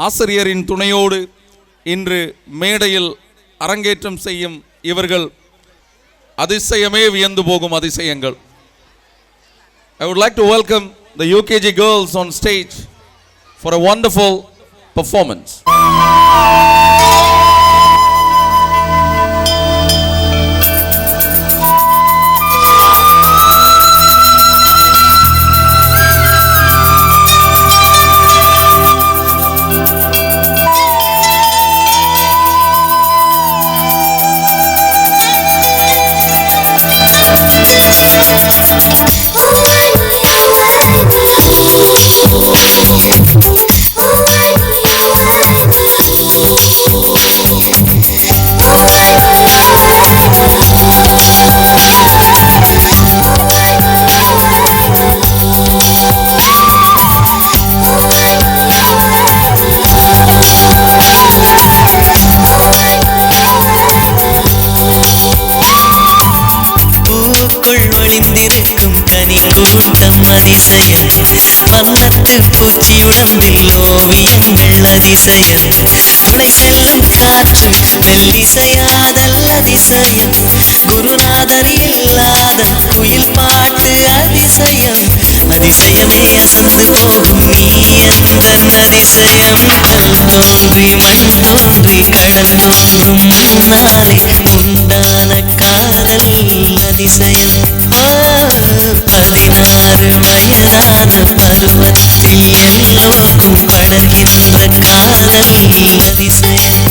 ஆசிரியரின் துணையோடு இன்று மேடையில் அரங்கேற்றம் செய்யும் இவர்கள் அதிசயமே வியந்து போகும் அதிசயங்கள். I would like to welcome the UKG girls on stage for a wonderful performance. வண்ணத்து பூச்சியுடம்பில் ஓவியங்கள் அதிசயம். துணை செல்லும் காற்று மெல்லிசையாதல் அதிசயம். குருநாதர் இல்லாத குயில் பாட்டு அதிசயம். அதிசயமே அசந்து போகும் நீ எந்தன் அதிசயம். கல் தோன்றி மண் தோன்றி கடல் தோன்றும் முன்னாலே உண்டான காதல் அதிசயம். 16 வயதான பருவத்தில் எல்லோருக்கும் படர்கின்ற காதல் அதிசயம்.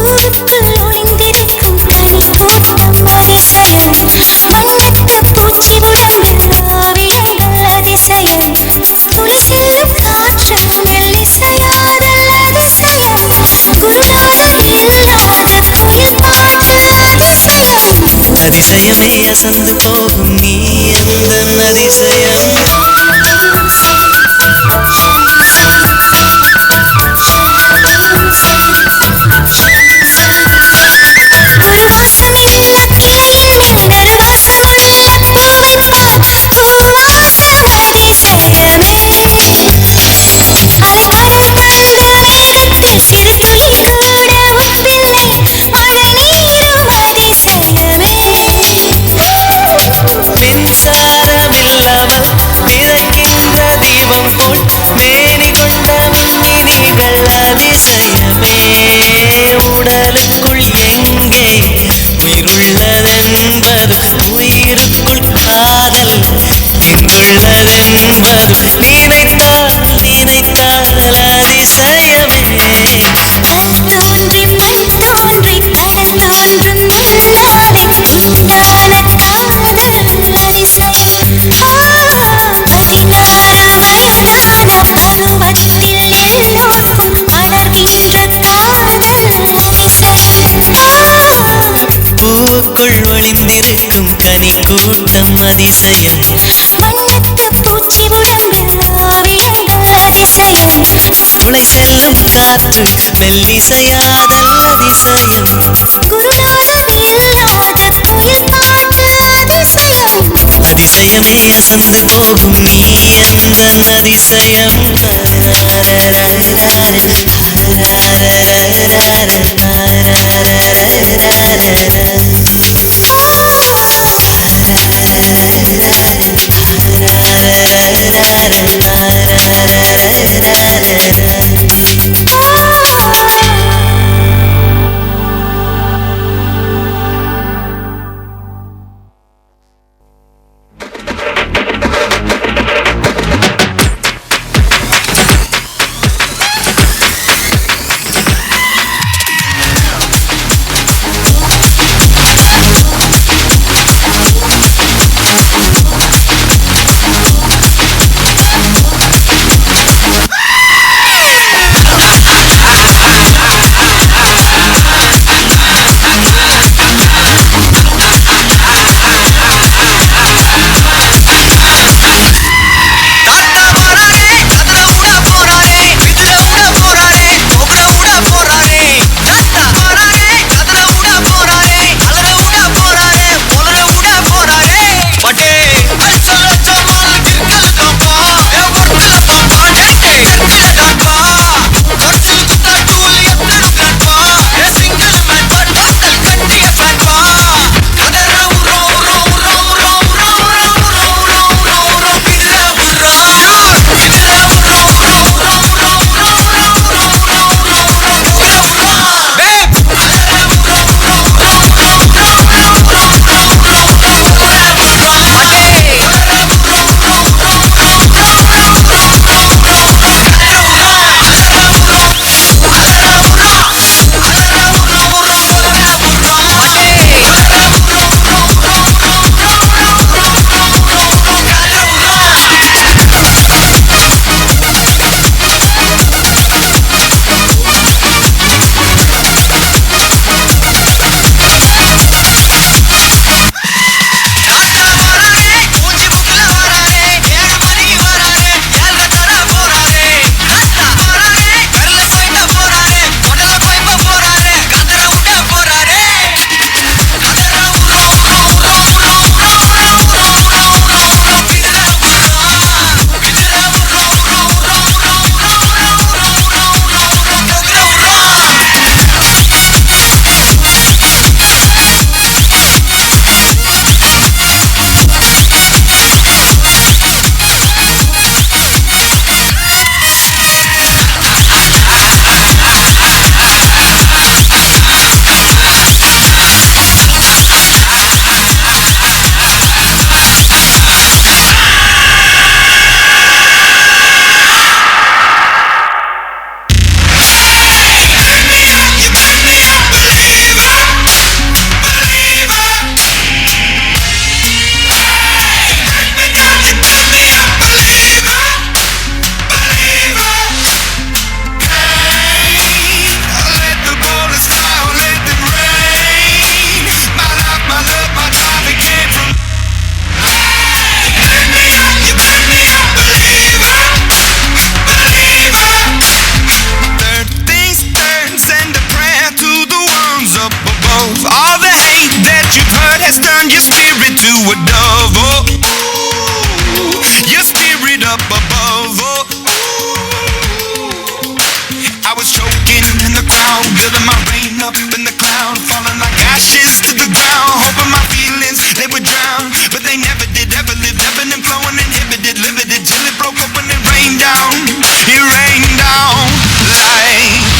ஊருக்குள் ஒளிந்திருக்கும் கனி தோட்டம் அதிசயம். வண்ணத்து பூச்சி உடம்பில் ஓவியங்கள் அதிசயம். துளை செல்லும் காற்று மெல்லிசையாதல் அதிசயம். குருநாதர் இல்லாத குயில் பாட்டு அதிசயம். அதிசயமே அசந்து போகும் நீ எந்தன் அதிசயம். உடலுக்குள் எங்கே உயிருள்ளதென்பது உயிருக்குள் காதல் எங்குள்ளதென்பது நினைத்தால் நினைத்தால் அதிசயமே. கல் தோன்றி மண் தோன்றி கடல் தோன்றும் முன்னாலே உண்டான காதல் அதிசயம். 16 வயதான பருவத்தில் எல்லோருக்கும் படர்கின்ற காதல் அதிசயம். பூவுக்குள் ஒளிந்திருக்கும் கனி கூட்டம் அதிசயம். வண்ணத்து பூச்சி உடம்பில் ஓவியங்கள் அதிசயம். துணை செல்லும் காற்று மெல்லிசையாதல் அதிசயம். குருநாதர் இல்லாத குயில் பாட்டு அதிசயம். அதிசயமே அசந்து போகும் நீ எந்தன் அதிசயம். just turn your spirit to a dove. Oh, your spirit up above. Oh, I was choking in the crowd, building my rain up in the cloud, falling like ashes to the ground, hoping my feelings they would drown, but they never did. Ever lived, ebbing and flowing, inhibited, limited, till it broke up and it rained down. It rained down like.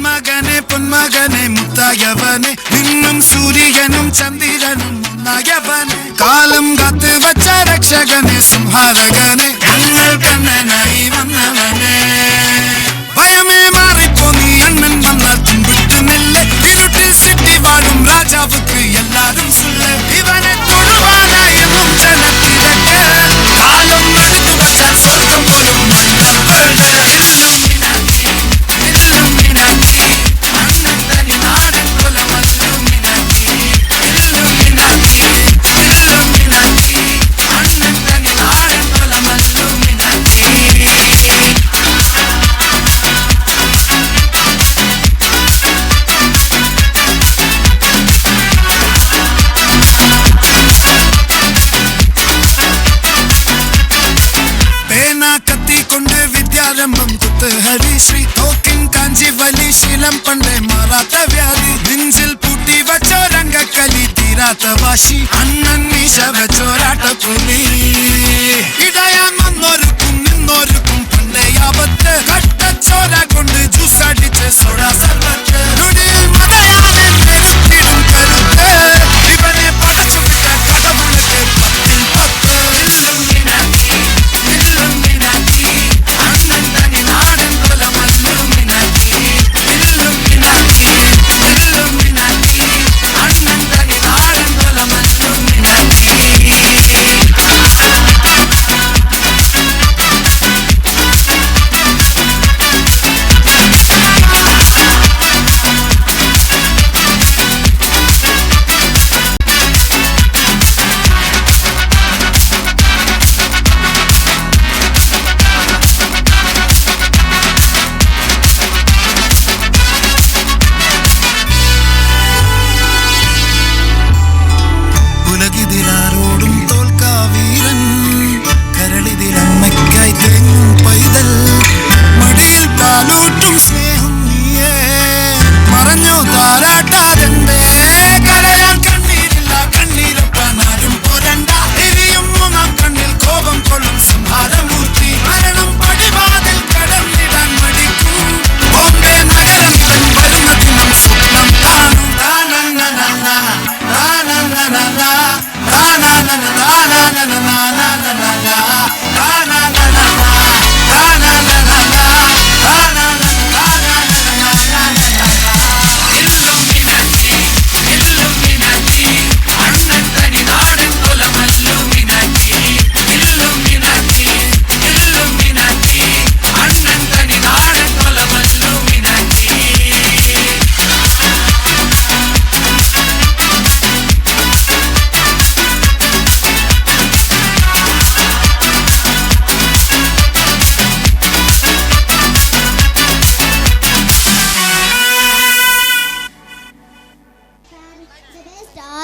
മകനെ പൊന്മകനെ മുത്തായവനെ നിന്നും സൂര്യനും ചന്ദ്രനും ഒന്നായവനെ കാലം കാത്ത് വച്ച രക്ഷകനെ സംഹാരകനെ ഞങ്ങൾ കണ്ണനായി വന്നവനെ ഭയമേ മാറിപ്പോ നീ അണ്ണൻ വന്നാൽ തുമ്പിട്ട് നെല്ല് ഇരുട്ടിൽ സിറ്റി വാഴും രാജാവുക്ക് എല്ലാരും സുല്ല് ഇവനെ തൊഴുവാനായി എന്നും ജനത്തിരക്ക് കാലം എടുത്തു വച്ചാൽ സ്വർഗം പോലും ഹരിശ്രീ തോക്കിൻ കാഞ്ചി വലി ശീലം പണ്ടേ മാറാത്ത വ്യാധി നെഞ്ചിൽ പൂട്ടി വച്ചോരംഗക്കലി തീരാത്ത വാശി അണ്ണൻ മീശ വെച്ചോരാട്ടപ്പുലി ഇടയാൻ വന്നോർക്കും നിന്നോർക്കും പണ്ടേ ആപത്ത് കട്ടച്ചോര കൊണ്ട് ജ്യൂസ് അടിച്ച് സോഡാ സർബത്ത് നുടിയിൽ മതയാനെ പെരുത്തിടും കരുത്ത് ഇവനെ പടച്ചു വിട്ട കഥമുളക്ക് പത്തിൽ പത്ത്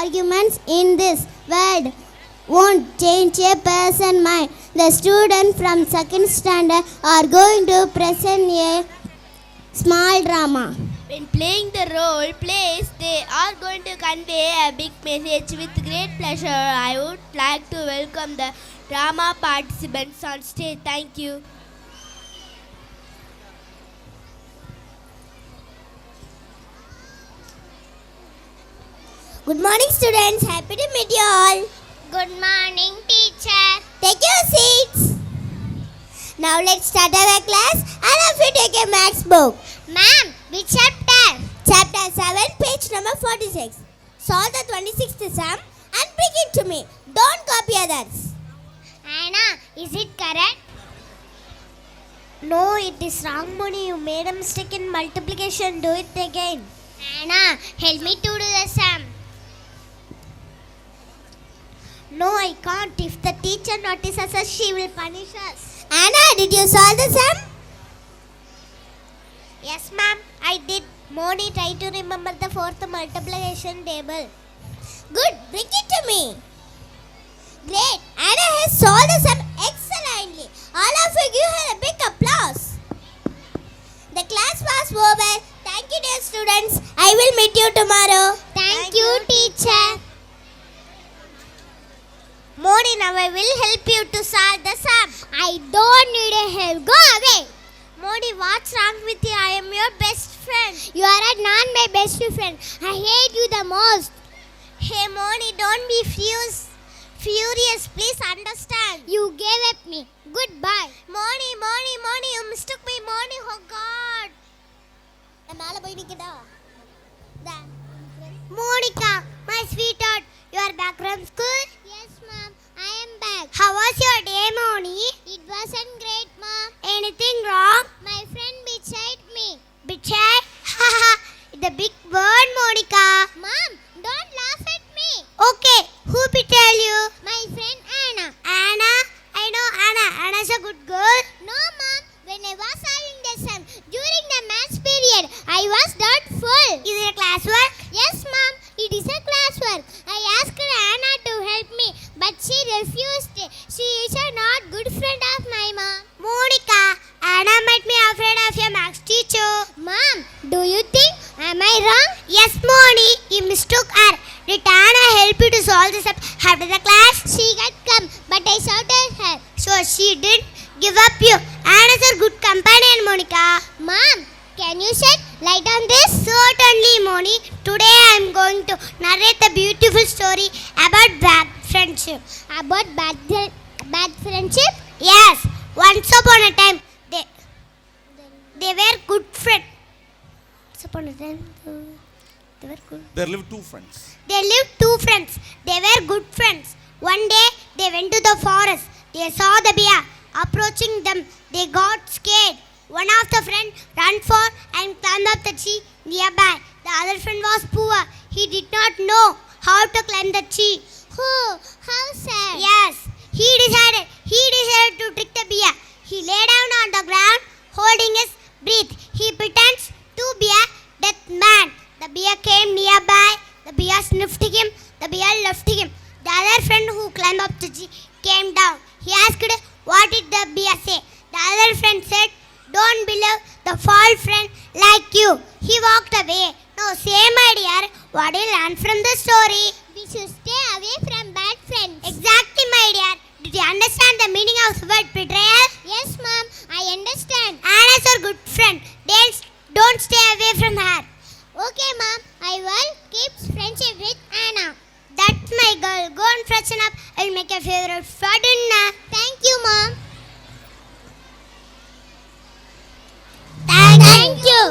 Arguments in this world won't change a person's mind. The students from second standard are going to present a small drama. When playing the role plays, they are going to convey a big message. With great pleasure, I would like to welcome the drama participants on stage. Thank you. Good morning, students. Happy to meet you all. Good morning, teacher. Take your seats. Now let's start our class. All of you take a maths book. Ma'am, which chapter? Chapter 7, page number 46. Solve the 26th sum and bring it to me. Don't copy others. Anna, is it correct? No, it is wrong, Moni. You made a mistake in multiplication. Do it again. Anna, help me to do the sum. No, I can't. If the teacher notices us, she will punish us. Anna, did you solve the sum? Yes, ma'am, I did. Moni, try to remember the fourth multiplication table. Good, bring it to me. Great, Anna has solved the sum excellently. All of you give her a big applause. The class was over. Thank you, dear students. I will meet you tomorrow. Thank you, teacher. Moni, now I will help you to solve the sum. I don't need a help. Go away. Moni, what's wrong with you? I am your best friend. You are not my best friend. I hate you the most. Hey, Moni, don't be furious. Please understand. You gave up me. Goodbye. Moni, you mistook me. Moni, oh God. Monica, my sweetheart, you are back from school? Yes, ma'am. I am back. How was your day, Moni? It wasn't great, ma'am. Anything wrong? My friend betrayed me. Betrayed? Haha, it's a big word, Monica. Mom, don't laugh at me. Okay, who betrayed you? My friend Anna. Anna? I know Anna. Anna's a good girl. No, mom. When I was solving the sum during the maths period, I was not full. Is it a classwork? Yes, mom. It is a classwork. I asked Anna to help me, but she refused. She is a not good friend of my mom. Monica, Anna might be afraid of your maths teacher. Mom, do you think am I wrong? Yes, Moni, you mistook her. Did Anna help you to solve this up after the class? She got come, but I shouted her. So she didn't give up you. Anna's a good companion, Monica. Mom, can you shed light on this? Certainly, Moni. Today I am going to narrate a beautiful story about bad friendship. About bad friendship? Yes, once upon a time, they were good friends. Once upon a time, they were good. There live two friends. They lived two friends. They were good friends. One day, they went to the forest. They saw the bear approaching them. They got scared. One of the friends ran for and climbed up the tree nearby. The other friend was poor. He did not know how to climb the tree. Oh, how sad. Yes, he decided to trick the bear. He lay down on the ground, holding his breath. He pretends to be a dead man. The bear came nearby. The bear sniffed him. The bear left him. The other friend who climbed up the tree came down. He asked, "What did the bear say?" The other friend said, "Don't believe the false friend like you." He walked away. Now say, my dear, what do you learn from the story? We should stay away from bad friends. Exactly, my dear. Did you understand the meaning of the word betrayal? Yes, mom, I understand. Anna's your good friend. Don't stay away from her. Okay, mom, I will keep friendship with Anna. That's my girl. Go and freshen up. I'll make your favorite for dinner. Thank you, mom. Thank you.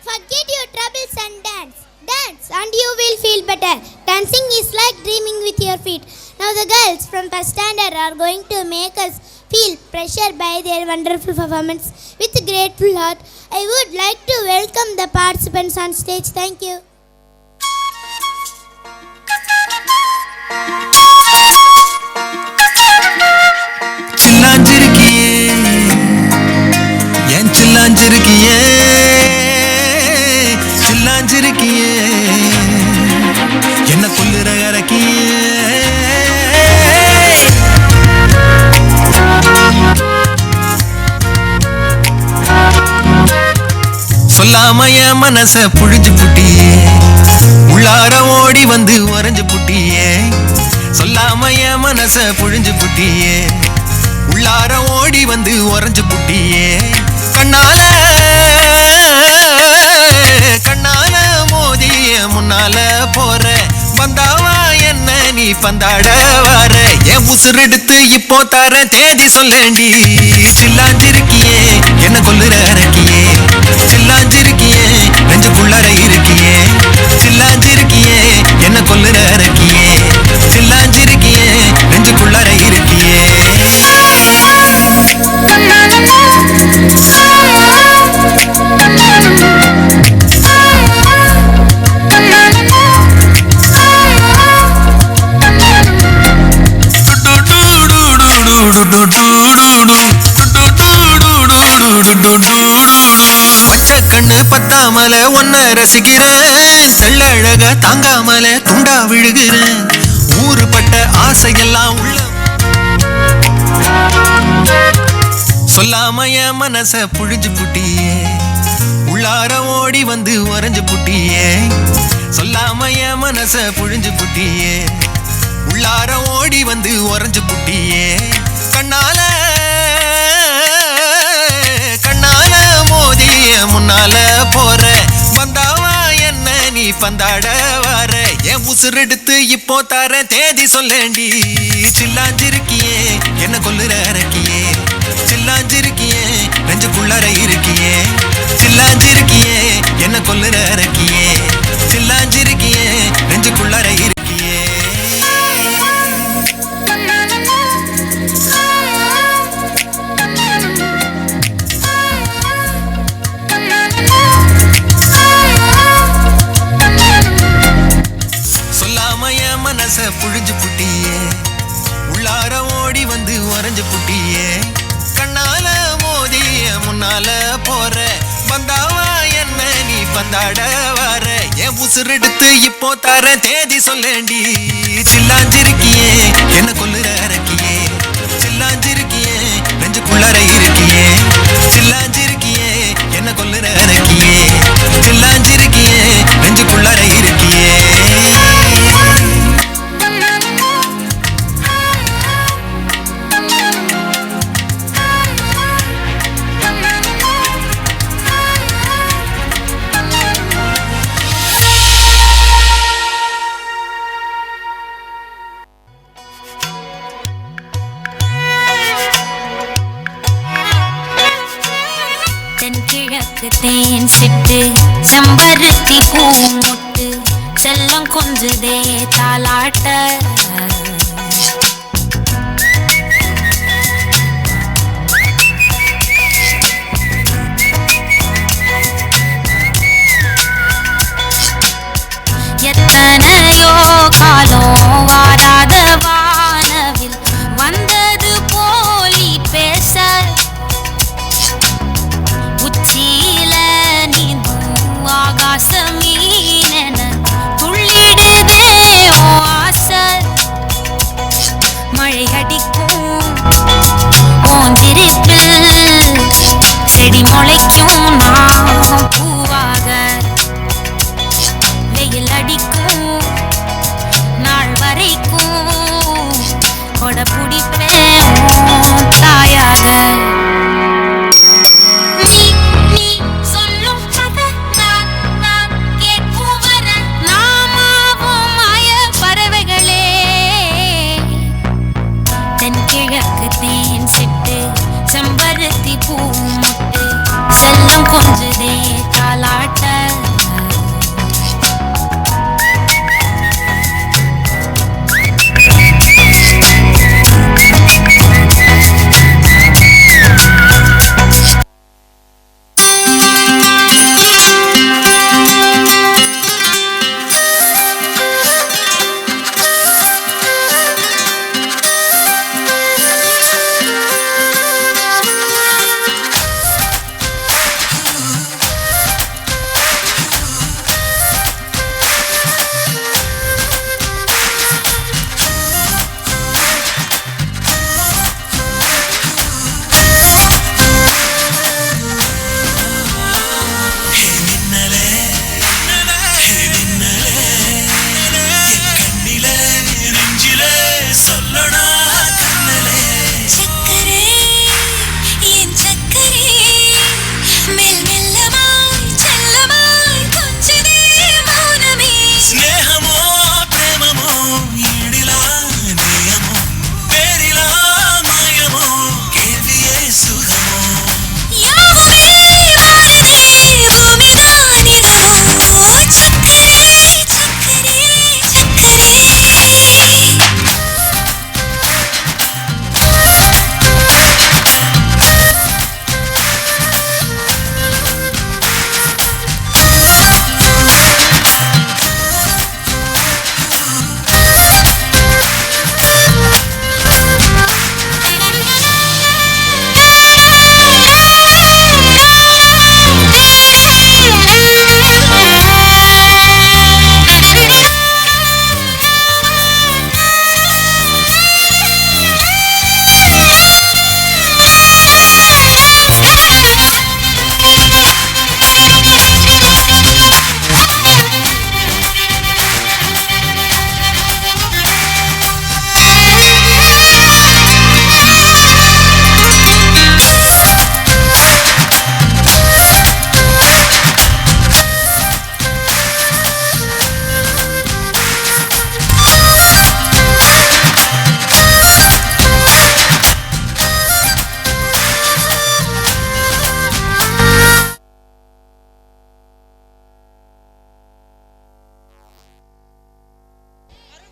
Forget your troubles and dance. Dance and you will feel better. Dancing is like dreaming with your feet. Now the girls from first standard are going to make us feel pressure by their wonderful performance. With a grateful heart, I would like to welcome the participants on stage. Thank you. சில்லாஞ்சிருக்கியே ஏன் சில்லாஞ்சிருக்கியே சில்லாஞ்சிருக்கியே என்ன கொல்லுற இறக்கியே சொல்லாம என் மனச புழிஞ்சு புட்டியே உள்ளார ஓடி வந்து உறைஞ்சு புட்டியே சொல்லாம என் மனச புழிஞ்சு புட்டியே உள்ளார ஓடி வந்து உறைஞ்சு புட்டியே கண்ணால கண்ணால மோதிய முன்னால போற வந்தாவா என்ன நீ பந்தாட வர என் உசுரெடுத்து இப்போ தர தேதி சொல்லேண்டி சில்லாஞ்சிருக்கியே என்ன கொல்லுற அரக்கியே சில்லாஞ்சிருக்கியே கண்ணு பத்தாமல ஒன்ன ரசிக்கிறேன், செல்லழக தாங்காமல துண்டா விழுகிறேன். ஊறுபட்ட ஆசையெல்லாம் உள்ள சொல்லாம என் மனச புழிஞ்சு புட்டியே, உள்ளார ஓடி வந்து உறைஞ்சு புட்டியே. சொல்லாம என் மனச புழிஞ்சு புட்டியே, உள்ளார ஓடி வந்து உறைஞ்சு புட்டியே. கண்ணால கண்ணால மோதிய முன்னால போற, வந்தாவா என்ன நீ பந்தாட வர. என் உசுர் எடுத்து இப்போ தர தேதி சொல்லேண்டி. சில்லாஞ்சிருக்கியே என்ன கொல்லுற அரக்கியே, சில்லாஞ்சிருக்கியே நெஞ்சுக்குள்ளற இருக்கியே. சில்லாஞ்சிருக்கியே என்ன கொல்லுற அரக்கியே, சில்லாஞ்சிருக்கியே நெஞ்சுக்குள்ளற இருக்கியே. மனச புழிஞ்சு புட்டியே, உள்ளார ஓடி வந்து உறைஞ்சு புட்டியே. கண்ணால மோதிய முன்னால போற, வந்தாவா என்ன நீ பந்தாட வர. என் உசுர் எடுத்து இப்போ தர தேதி சொல்லேண்டி. சில்லாஞ்சிருக்கியே என்ன கொல்லுற அரக்கியே, சில்லாஞ்சிருக்கியே நெஞ்சுக்குள்ளற இருக்கியே. சில்லாஞ்சிருக்கியே என்ன கொல்லுற அரக்கியே, சில்லாஞ்சிருக்கியே நெஞ்சுக்குள்ளற இருக்கியே. தேன் சிட்டு செம்பருத்தி பூ முட்டு, செல்லம் கொஞ்சுதே தாலாட்ட. எத்தனையோ காலம் வாராத வானவில் வந்தது போலி பேச, உச்சியில நீந்தும் ஆகாச மீனென துள்ளிடுதே ஓ ஆசை. மழை அடிக்கும் ஓஞ்சிருப்பில் செடி முளைக்கும் நான் பூவாக. வெயில் அடிக்கும் நாள் வரைக்கும் கொட பிடிப்பேன் தாயாக. செம்பருத்தி பூ முட்டு செல்லம் கொஞ்சுதே தாலாட்ட.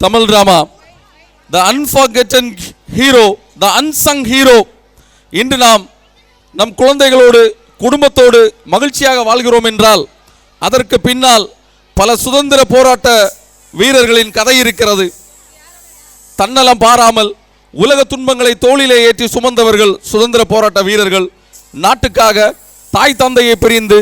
Tamil drama, the unforgotten hero, the unsung hero. இன்று நாம் நம் குழந்தைகளோடு குடும்பத்தோடு மகிழ்ச்சியாக வாழ்கிறோம் என்றால் அதற்கு பின்னால் பல சுதந்திர போராட்ட வீரர்களின் கதை இருக்கிறது. தன்னலம் பாராமல் உலக துன்பங்களை தோளிலே ஏற்றி சுமந்தவர்கள் சுதந்திர போராட்ட வீரர்கள். நாட்டுக்காக தாய் தந்தையை பிரிந்து,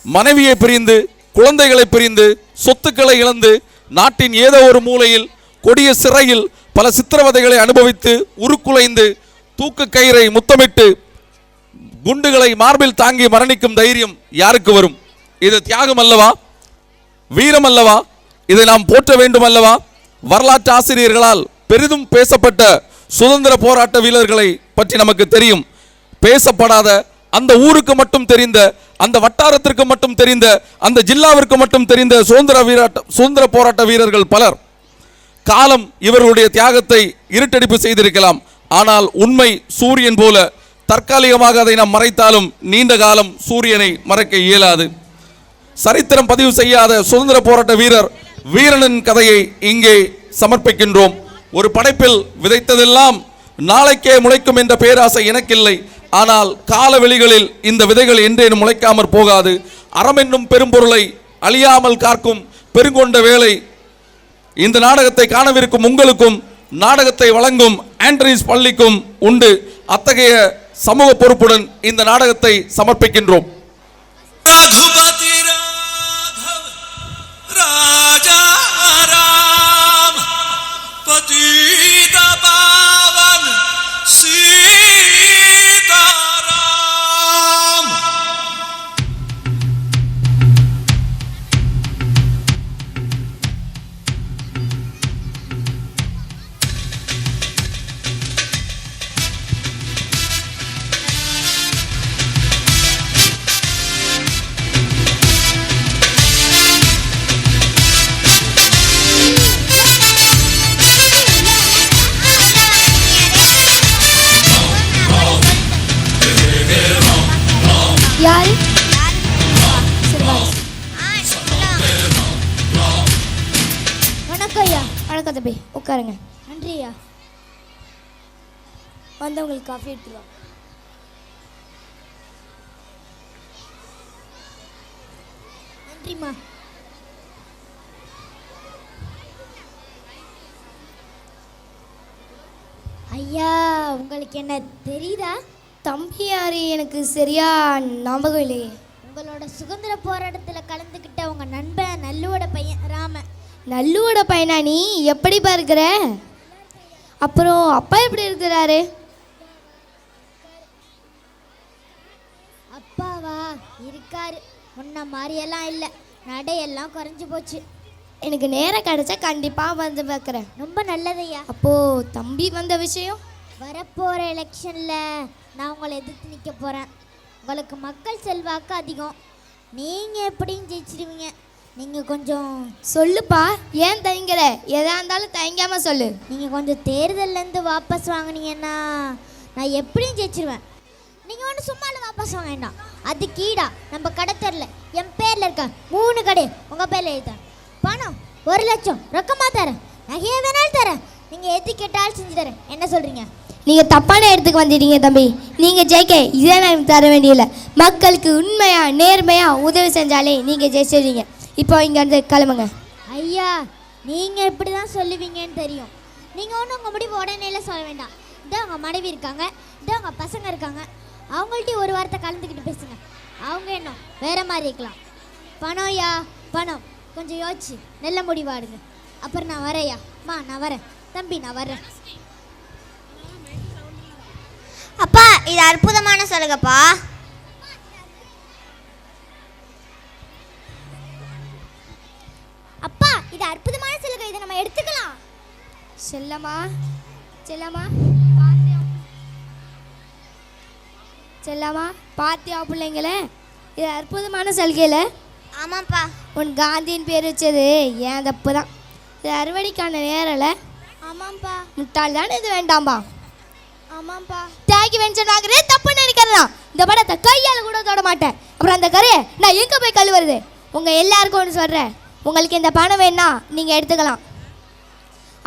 மனைவியை பிரிந்து, குழந்தைகளை பிரிந்து, சொத்துக்களை இழந்து, நாட்டின் ஏதோ ஒரு மூலையில் கொடிய சிறையில் பல சித்திரவதைகளை அனுபவித்து, உருக்குலைந்து, தூக்கு கயிறை முத்தமிட்டு, குண்டுகளை மார்பில் தாங்கி மரணிக்கும் தைரியம் யாருக்கு வரும்? இது தியாகம் அல்லவா? வீரம் அல்லவா? இதை நாம் போற்ற வேண்டும் அல்லவா? வரலாற்று ஆசிரியர்களால் பெரிதும் பேசப்பட்ட சுதந்திர போராட்ட வீரர்களை பற்றி நமக்கு தெரியும். பேசப்படாத, அந்த ஊருக்கு மட்டும் தெரிந்த, அந்த வட்டாரத்திற்கு மட்டும் தெரிந்த, அந்த ஜில்லாவிற்கு மட்டும் தெரிந்த சுதந்திர போராட்ட வீரர்கள் பலர். காலம் இவர்களுடைய தியாகத்தை இருட்டடிப்பு செய்திருக்கலாம். ஆனால் உண்மை சூரியன் போல தற்காலிகமாக அதை நாம் மறைத்தாலும் நீண்ட காலம் சூரியனை மறைக்க இயலாது. சரித்திரம் பதிவு செய்யாத சுதந்திர போராட்ட வீரர் வீரனின் கதையை இங்கே சமர்ப்பிக்கின்றோம். ஒரு படைப்பில் விதைத்ததெல்லாம் நாளைக்கே முளைக்கும் என்ற பேராசை எனக்கில்லை. ஆனால் காலவெளிகளில் இந்த விதைகள் என்றேனும் முளைக்காமற் போகாது. அறம் என்னும் பெரும்பொருளை அழியாமல் காக்கும் பெருங்கொண்ட வேலை இந்த நாடகத்தை காணவிருக்கும் உங்களுக்கும், நாடகத்தை வழங்கும் ஆண்டனிஸ் பள்ளிக்கும் உண்டு. அத்தகைய சமூக பொறுப்புடன் இந்த நாடகத்தை சமர்ப்பிக்கின்றோம். रघुपति राघव राजा राम पतित पावन सीताराम. யாரு? வணக்கம் ஐயா. வணக்கம் தம்பி, உட்காருங்க. நன்றி ஐயா. வந்தவங்களுக்கு காஃபி எடுத்துருவா. நன்றிம்மா. ஐயா, உங்களுக்கு என்ன தெரியுதா? தம்பி யாரு எனக்கு சரியா ஞாபகம் இல்லையே. உங்களோட சுதந்திர போராட்டத்தில் கலந்துக்கிட்ட உங்க நண்பன் நல்லுவோட பையன் ராம. நல்லுவோட பையனா நீ? எப்படிப்பா இருக்கிற? அப்புறம் அப்பா எப்படி இருக்கிறாரு? அப்பாவா? இருக்காரு. முன்ன மாதிரியெல்லாம் இல்லை, நடையெல்லாம் குறைஞ்சி போச்சு. எனக்கு நேரம் கிடைச்சா கண்டிப்பாக வந்து பார்க்குறேன். ரொம்ப நல்லதையா. அப்போது தம்பி வந்த விஷயம்? வரப்போகிற எலெக்ஷனில் நான் உங்களை எதிர்த்து நிற்க போகிறேன். உங்களுக்கு மக்கள் செல்வாக்கு அதிகம், நீங்கள் எப்படியும் ஜெயிச்சிடுவீங்க. நீங்கள் கொஞ்சம் சொல்லுப்பா, ஏன் தயங்குற? எதாக இருந்தாலும் தயங்காமல் சொல்லு. நீங்கள் கொஞ்சம் தேர்தல்லேருந்து வாபஸ் வாங்கினீங்கன்னா நான் எப்படியும் ஜெயிச்சிருவேன். நீங்கள் ஒன்றும் சும்மாவில் வாபஸ் வாங்க வேண்டாம். அது கீடா நம்ம கடை தெரியல, என் பேரில் இருக்க 3 கடை உங்கள் பேரில் எழுதேன். பணம் 1 லட்சம் ரொக்கமாக தரேன், நகையை வேணாலும் தரேன். நீங்கள் எது கேட்டாலும் செஞ்சு தரேன். என்ன சொல்கிறீங்க? நீங்கள் தப்பான இடத்துக்கு வந்துட்டீங்க தம்பி. நீங்கள் ஜெயிக்க இதே எனக்கு தர வேண்டியதில்லை. மக்களுக்கு உண்மையாக நேர்மையாக உதவி செஞ்சாலே நீங்கள் ஜெயிச்சிடுவீங்க. இப்போ இங்கேருந்து கிளம்புங்க. ஐயா, நீங்கள் இப்படி தான் சொல்லுவீங்கன்னு தெரியும். நீங்கள் ஒன்றும் உங்கள் முடிவு உடனேல சொல்ல வேண்டாம். இதான் உங்கள் மனைவி இருக்காங்க, இதான் உங்கள் பசங்க இருக்காங்க, அவங்கள்ட்டையும் ஒரு வாரத்தை கலந்துக்கிட்டு பேசுங்க. அவங்க என்ன வேறு மாதிரி இருக்கலாம். பணம் ஐயா, பணம். கொஞ்சம் யோசிச்சு நல்ல முடிவாடுங்க. அப்புறம் நான் வரேயா. அம்மா நான் வரேன். தம்பி நான் வரேன். அப்பா, இது அற்புதமான சலுகைப்பா. அப்பா, இது அற்புதமான சலுகை, இதை நம்ம எடுத்துக்கலாம். செல்லம்மா, செல்லம்மா, செல்லம்மா, பாத்தியா பிள்ளைங்களே, இது அற்புதமான சலுகையில். ஆமாப்பா. உன் காந்தியின் பேர் வச்சது ஏன் தப்பு தான். இது அறுவடைக்கான நேரல. ஆமாம்ப்பா. முட்டாள் தானே இது. வேண்டாம்பா. ஆமாம்ப்பா. தேக்கி வெஞ்சனாகிறே தப்பு நினைக்கிறதா. இந்த படத்தை கையால் கூட தொட மாட்டேன். அப்புறம் அந்த கரையை நான் எங்கே போய் கழுவுறது? உங்கள் எல்லாருக்கும் ஒன்று சொல்கிறேன், உங்களுக்கு இந்த பணம் வேணா நீங்கள் எடுத்துக்கலாம்.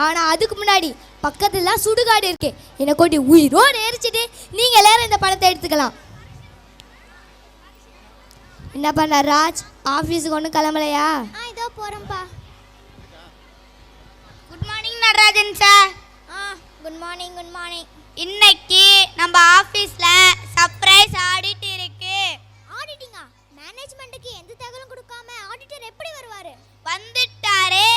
ஆனால் அதுக்கு முன்னாடி பக்கத்துல சுடுகாடு இருக்கு. என்னை கொண்டு உயிரோடு எரிச்சிட்டு நீங்கள் எல்லாரும் இந்த பணத்தை எடுத்துக்கலாம். என்ன பண்ண ராஜ், ஆஃபீஸுக்கு ஒன்றும் கிளம்பலையா? இதோ போகிறோம்ப்பா. Good morning Natarajan sir. Good morning. Good morning. இன்னைக்கு நம்ம ஆஃபீஸில் சர்ப்ரைஸ் ஆடிட் இருக்கு. ஆடிட்டிங்கா? மேனேஜ்மெண்ட்டுக்கு எந்த தகவலும் கொடுக்காம ஆடிட்டர் எப்படி வருவார்? வந்துட்டாரே.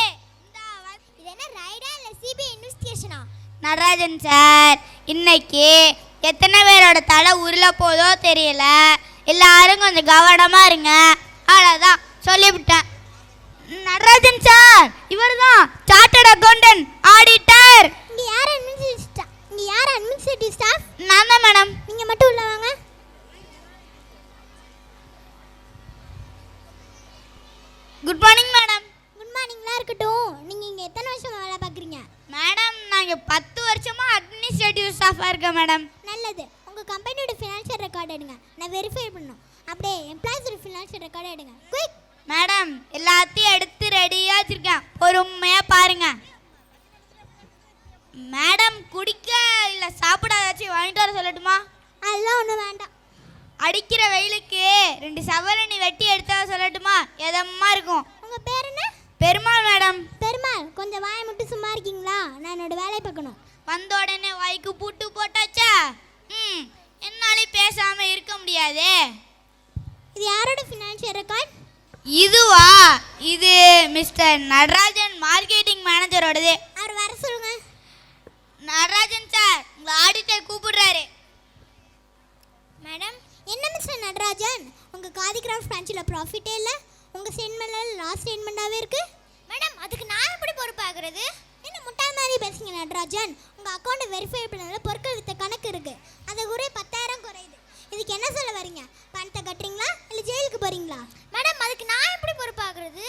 இது என்ன ரைடா இல்லை சிபிஐ இன்வெஸ்டிகேஷனா? நடராஜன் சார், இன்னைக்கு எத்தனை பேரோட தலை உருள போதோ தெரியல. எல்லாரும் கொஞ்சம் கவனமா இருங்க. அவ்வளோதான் சொல்லிவிட்டேன். நடராஜன் சார், இவர் தான் சார்ட்டர்ட் அக்கௌண்டன்ட் ஆடிட்டர். இங்கே யார் அட்மினிஸ்ட்ரேட்டிவ் ஸ்டாஃப்? நான் தான் மேடம். நீங்கள் மட்டும் உள்ள வாங்க. Good morning madam. குட் மார்னிங்லாம் இருக்கட்டும். நீங்கள் இங்கே எத்தனை வருஷமா வேலை பார்க்குறீங்க? மேடம், நாங்கள் 10 வருஷமா அட்மினிஸ்ட்ரேட்டிவ் ஸ்டாஃபாக இருக்கேன் மேடம். நல்லது. உங்கள் கம்பெனியோட ஃபினான்ஷியல் ரெக்கார்டு எடுங்க, நான் வெரிஃபை பண்ணணும். அப்படியே எம்ப்ளாயிஸோட ஃபினான்ஷியல் ரெக்கார்டு எடுங்க, குயிக். மேடம், எல்லாத்தையும் எடுத்து ரெடியாக வச்சுருக்கேன், பொறுமையாக பாருங்க. மேடம், குடிக்க இல்லை சாப்பிட ஏதாச்சும் வாங்கிட்டு வர சொல்லட்டுமா? அதெல்லாம் ஒன்றும் வேண்டாம். அடிக்கிற வெயிலுக்கு 2 சவரணி வெட்டி எடுத்து சொல்லட்டுமா? எதமா இருக்கும். உங்கள் பேர் என்ன? பெருமாள் மேடம். பெருமாள், கொஞ்சம் வாயை மட்டும் சும்மா இருக்கீங்களா? நான் என்னோட வேலையை பார்க்கணும். வந்த உடனே வாய்க்கு பூட்டு போட்டாச்சா? என்னாலே பேசாமல் இருக்க முடியாதே. இது யாரோட ஃபினான்ஷியல் ரெக்கார்ட்? இதுவா? இது மிஸ்டர் நடராஜன் மார்க்கெட்டிங் மேனேஜரோடது. அவர் வர சொல்லுங்க. நடராஜன் சார், உங்க ஆடிட்டர் கூப்பிடுறாரு. மேடம். என்ன மிஸ்டர் நடராஜன், உங்கள் காதி கிராஃப்ட் பிரான்ச்சில் ப்ராஃபிட்டே இல்லை, உங்கள் ஸ்டேட்மெண்ட்டில் லாஸ்ட் ஸ்டேட்மெண்ட்டாகவே இருக்குது. மேடம், அதுக்கு நான் எப்படி பொறுப்பாகிறது? என்ன முட்டாள் மாதிரி பேசுங்க நடராஜன். உங்கள் அக்கௌண்ட்டை வெரிஃபை பண்ணதில் பொருட்கள் வித்த கணக்கு இருக்குது, அது கூட 10,000 குறையுது. இதுக்கு என்ன சொல்ல வரீங்க? பணத்தை கட்டுறீங்களா இல்லை ஜெயிலுக்கு போகிறீங்களா? மேடம், அதுக்கு நான் எப்படி பொறுப்பாகிறது?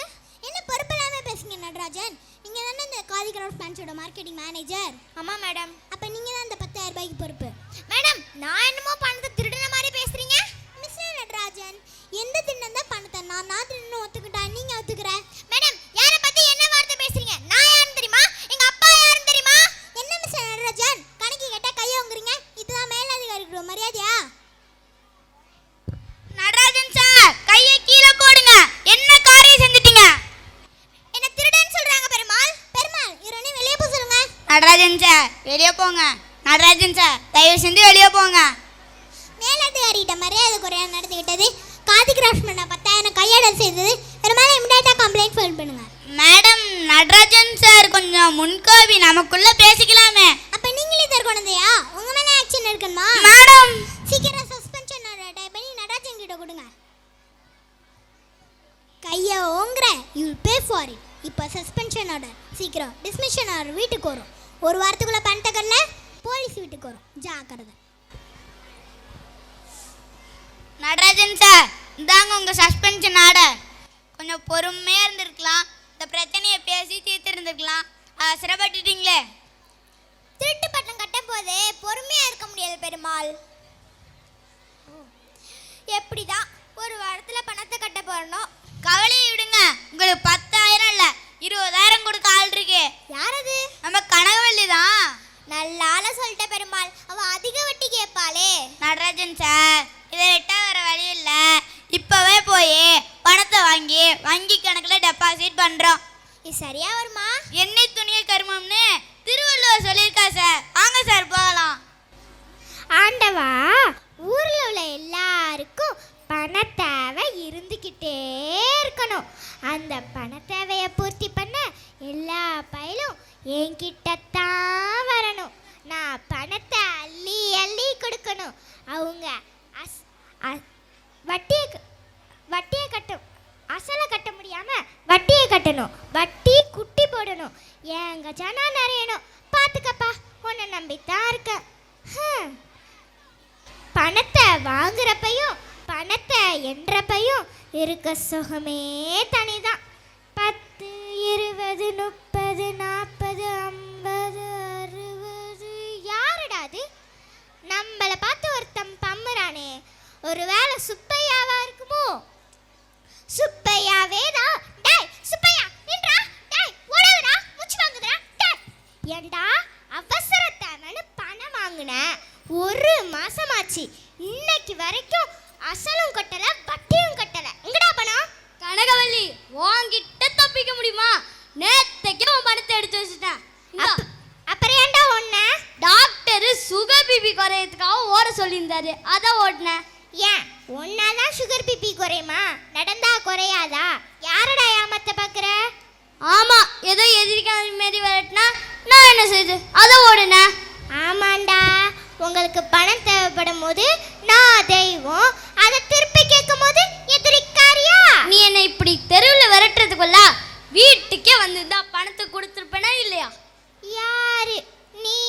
என்ன பொறுப்பு இல்லாமல் பேசுங்க நடராஜன். நீங்கள் தானே இந்த காதி கிராஃப்ட் பிரான்ச்சோட மார்க்கெட்டிங் மேனேஜர்? ஆமாம் மேடம். அப்போ நீங்கள் தான் இந்த 10,000 ரூபாய்க்கு பொறுப்பு. மேடம், நான் என்னமோ பணத்தை திருடின மாதிரி பேசுகிறீங்க. மிஸ்டர் நடராஜன், எந்த தின்னம் தான் பணத்தை நான் திருடணும் ஒத்துக்கிட்டா நீங்கள் ஒத்துக்கிற? மேடம், யாரை பற்றி என்ன வார்த்தை பேசுகிறீங்க? நான் யாருன்னு தெரியுமா? எங்கள் அப்பா யாருன்னு தெரியுமா? என்ன மிஸ்டர் நடராஜன், கணக்கு கேட்டால் கையை வாங்குறீங்க. இதுதான் மேலதிகாரிக்கிற மரியாதையா? நடராஜன் சார், கையை கீழே போடுங்க. என்ன காரியம் செஞ்சிட்டீங்க? என்ன திருடன்னு சொல்றாங்க பெருமாள். பெருமாள், இவரே வெளியே போக சொல்லுங்க. நடராஜன் சார், வெளியே போங்க. நடராஜன் சார், தயவு செஞ்சு வெளியே போங்க. மேலதிகாரிகிட்ட மரியாதை குறையாக நடந்துக்கிட்டது, காதி கிராஃப்ட்மேனை 10,000 கையாடல் செய்தது, பெருமாள் இமிடியேட்டாக கம்ப்ளைண்ட் ஃபைல் பண்ணுங்க. மேடம், நடராஜன் சார் கொஞ்சம் முன்கோபி, நமக்குள்ள பேசிக்கலாமே. அப்ப நீங்களே தற்கொலையா? உங்க மேல ஆக்ஷன் எடுக்கணுமா? மேடம், சீக்கிரம் சஸ்பென்ஷன் ஆர்டர் டைப் பண்ணி நடராஜன் கிட்ட கொடுங்க. கையை ஓங்குற, you will pay for it. இப்போ சஸ்பென்ஷன் ஆர்டர், சீக்கிரம் டிஸ்மிஷன் ஆர்டர் வீட்டுக்கு வரும். ஒரு வாரத்துக்குள்ள பணத்தை கட்டல போலீஸ் வீட்டுக்கு வரும், ஜாக்கிரதை. நடராஜன் சார், இந்தாங்க உங்க சஸ்பென்ஷன் ஆர்டர். கொஞ்சம் பொறுமையா இருந்திருக்கலாம், இந்த பிரச்சனையை பேசி தீர்த்திருந்துருக்கலாம். அவசரப்பட்டுட்டீங்களே. திருட்டு பட்டம் கட்டும் போதே பொறுமையா இருக்க முடியாது பெருமாள். எப்படிதான் ஒரு வாரத்துல பணத்தை கட்ட போறணும். கவலையை விடுங்க, உங்களுக்கு 10,000 இல்ல 20,000 கொடுக்க ஆள் இருக்கு. யாரது? நம்ம கனகவல்லி தான். நல்ல ஆளை சொல்லிட்ட பெருமாள், அவ அதிக வட்டி கேட்பாளே. நடராஜன் சார், இதை விட்டா வேற வழி இல்லை. இப்பவே போய் பணத்தை வாங்கி வங்கி கணக்கில் டெபாசிட் பண்றோம். இது சரியா வருமா? எண்ணெய் துணியை கருமம்னு திருவள்ளுவர் சொல்லியிருக்கா சார். வாங்க சார் போகலாம். ஆண்டவா, ஊர்ல உள்ள எல்லாருக்கும் பணத்தேவை இருந்துக்கிட்டே இருக்கணும். அந்த பணத்தேவையை பூர்த்தி பண்ண எல்லா பயிலும் என்கிட்டத்தான் வரணும். நான் பணத்தை அள்ளி அள்ளி கொடுக்கணும். அவங்க வட்டியை கட்டும், அசலை கட்ட முடியாம வட்டியை கட்டணும். வட்டி குட்டி போடணும். எங்க ஜனம் நிறையணும். பார்த்துக்கப்பா, உன்னை நம்பித்தான் இருக்கேன். பணத்தை வாங்குறப்பையும் பணத்தை எண்றப்பையும் இருக்க சுகமே தனிதான். 10, 20, 30, 40, 50, 60. யாருடா அது? நம்மளை பார்த்து ஒருத்தன் பம்புறானே, ஒருவேளை சுப்பையாவா இருக்குமோ? சுப்பையாவே தான். டேய் சுப்பையா, நின்றா. டேய் ஓடாதடா, மூச்சு வாங்குதுடா. டேய் வாங்கினேன். 1 மாசமாச்சு. இன்னைக்கு வரைக்கும் அசலும் கட்டல வட்டியும் கட்டல. எங்கடா பணம்? கனகவல்லி, உன்கிட்ட தப்பிக்க முடியுமா? நேத்தைக்கே உன் பணத்தை எடுத்து வச்சுட்டேன். அப்புறம் ஏன்டா ஒண்ணு? டாக்டர் சுகர் பிபி குறையதுக்காக ஓட சொல்லியிருந்தாரு, அதான் ஓடினேன். ஏன் ஒன்னாதான் சுகர் பிபி குறையுமா? நடந்தா குறையாதா? யாரடா ஏமாத்த பாக்குற? ஆமா, ஏதோ எதிர்க்காத மாரி விரட்டினா நான் என்ன செய்து அதான் ஓடினேன். ஆமாண்டா, உங்களுக்கு பணம் தேவைப்படும் போது நான் தெய்வம், அதை திருப்பி கேட்கும் போது எதிரிக்காரியா? நீ என்னை இப்படி தெருவில் விரட்டுறதுக்குள்ள வீட்டுக்கே வந்திருந்தா பணத்தை கொடுத்துருப்பேனா இல்லையா? யாரு நீ?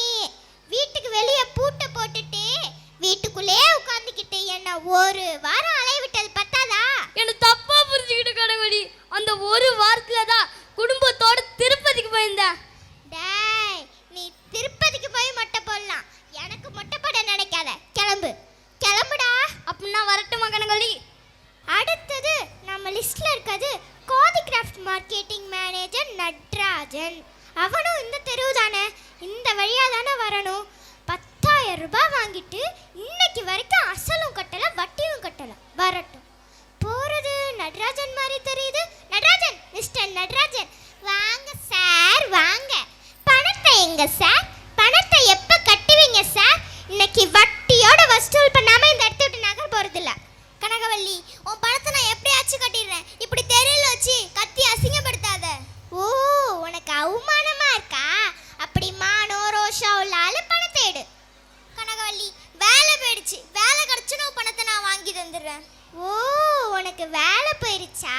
வீட்டுக்கு வெளியே பூட்டை போட்டுட்டு வீட்டுக்குள்ளே உட்கார்ந்துக்கிட்டு என்ன 1 வாரம் அலைய விட்டது பத்தாதா? என்ன தப்பா புரிஞ்சுக்கிட்டு கனகவல்லி, அந்த ஒரு வாரத்துல தான் குடும்பத்தோட திருப்பதிக்கு போயிருந்தேன். டேய், நீ திருப்பதிக்கு போய் மொட்டை போடலாம், எனக்கு மொட்டை போட நினைக்காத. கிளம்புடா. அப்படின்னா வரட்டுமா கனகவல்லி? அடுத்தது நம்ம லிஸ்ட்ல இருக்கிறது கோதி கிராஃப்ட் மார்க்கெட்டிங் மேனேஜர் நட்ராஜன். அவனும் இந்த தெருவு தானே, இந்த வழியா தானே வரணும். 10,000 ரூபாய் வாங்கிட்டு இன்னைக்கு வரைக்கும் அசலும் கட்டல வட்டியும் கட்டல. வரட்டும். போறது நட்ராஜன் மாதிரி தெரியுது. நட்ராஜன், மிஸ்டர் நட்ராஜன், வாங்க சார் வாங்க. பணத்தை எங்க சார்? பணத்தை எப்ப கட்டுவீங்க சார்? இன்னைக்கு வட்டியோட வசூல் பண்ணாம இந்த இடத்த விட்டு நகர் போறது இல்ல. கனகவல்லி, உன் பணத்தை நான் எப்படியாச்சும் கட்டிடுறேன். இப்படி தெருவில் வச்சு கத்தி அசிங்கப்படுத்தாத. ஓ, உனக்கு அவமானமா இருக்கா? அப்படி மானோ ரோஷா உள்ள ஆளு பணத்தை எடு. கனகவல்லி, வேலை போயிடுச்சு. வேலை கிடைச்சுன்னு பணத்தை நான் வாங்கி தந்துடுறேன். ஓ, உனக்கு வேலை போயிடுச்சா?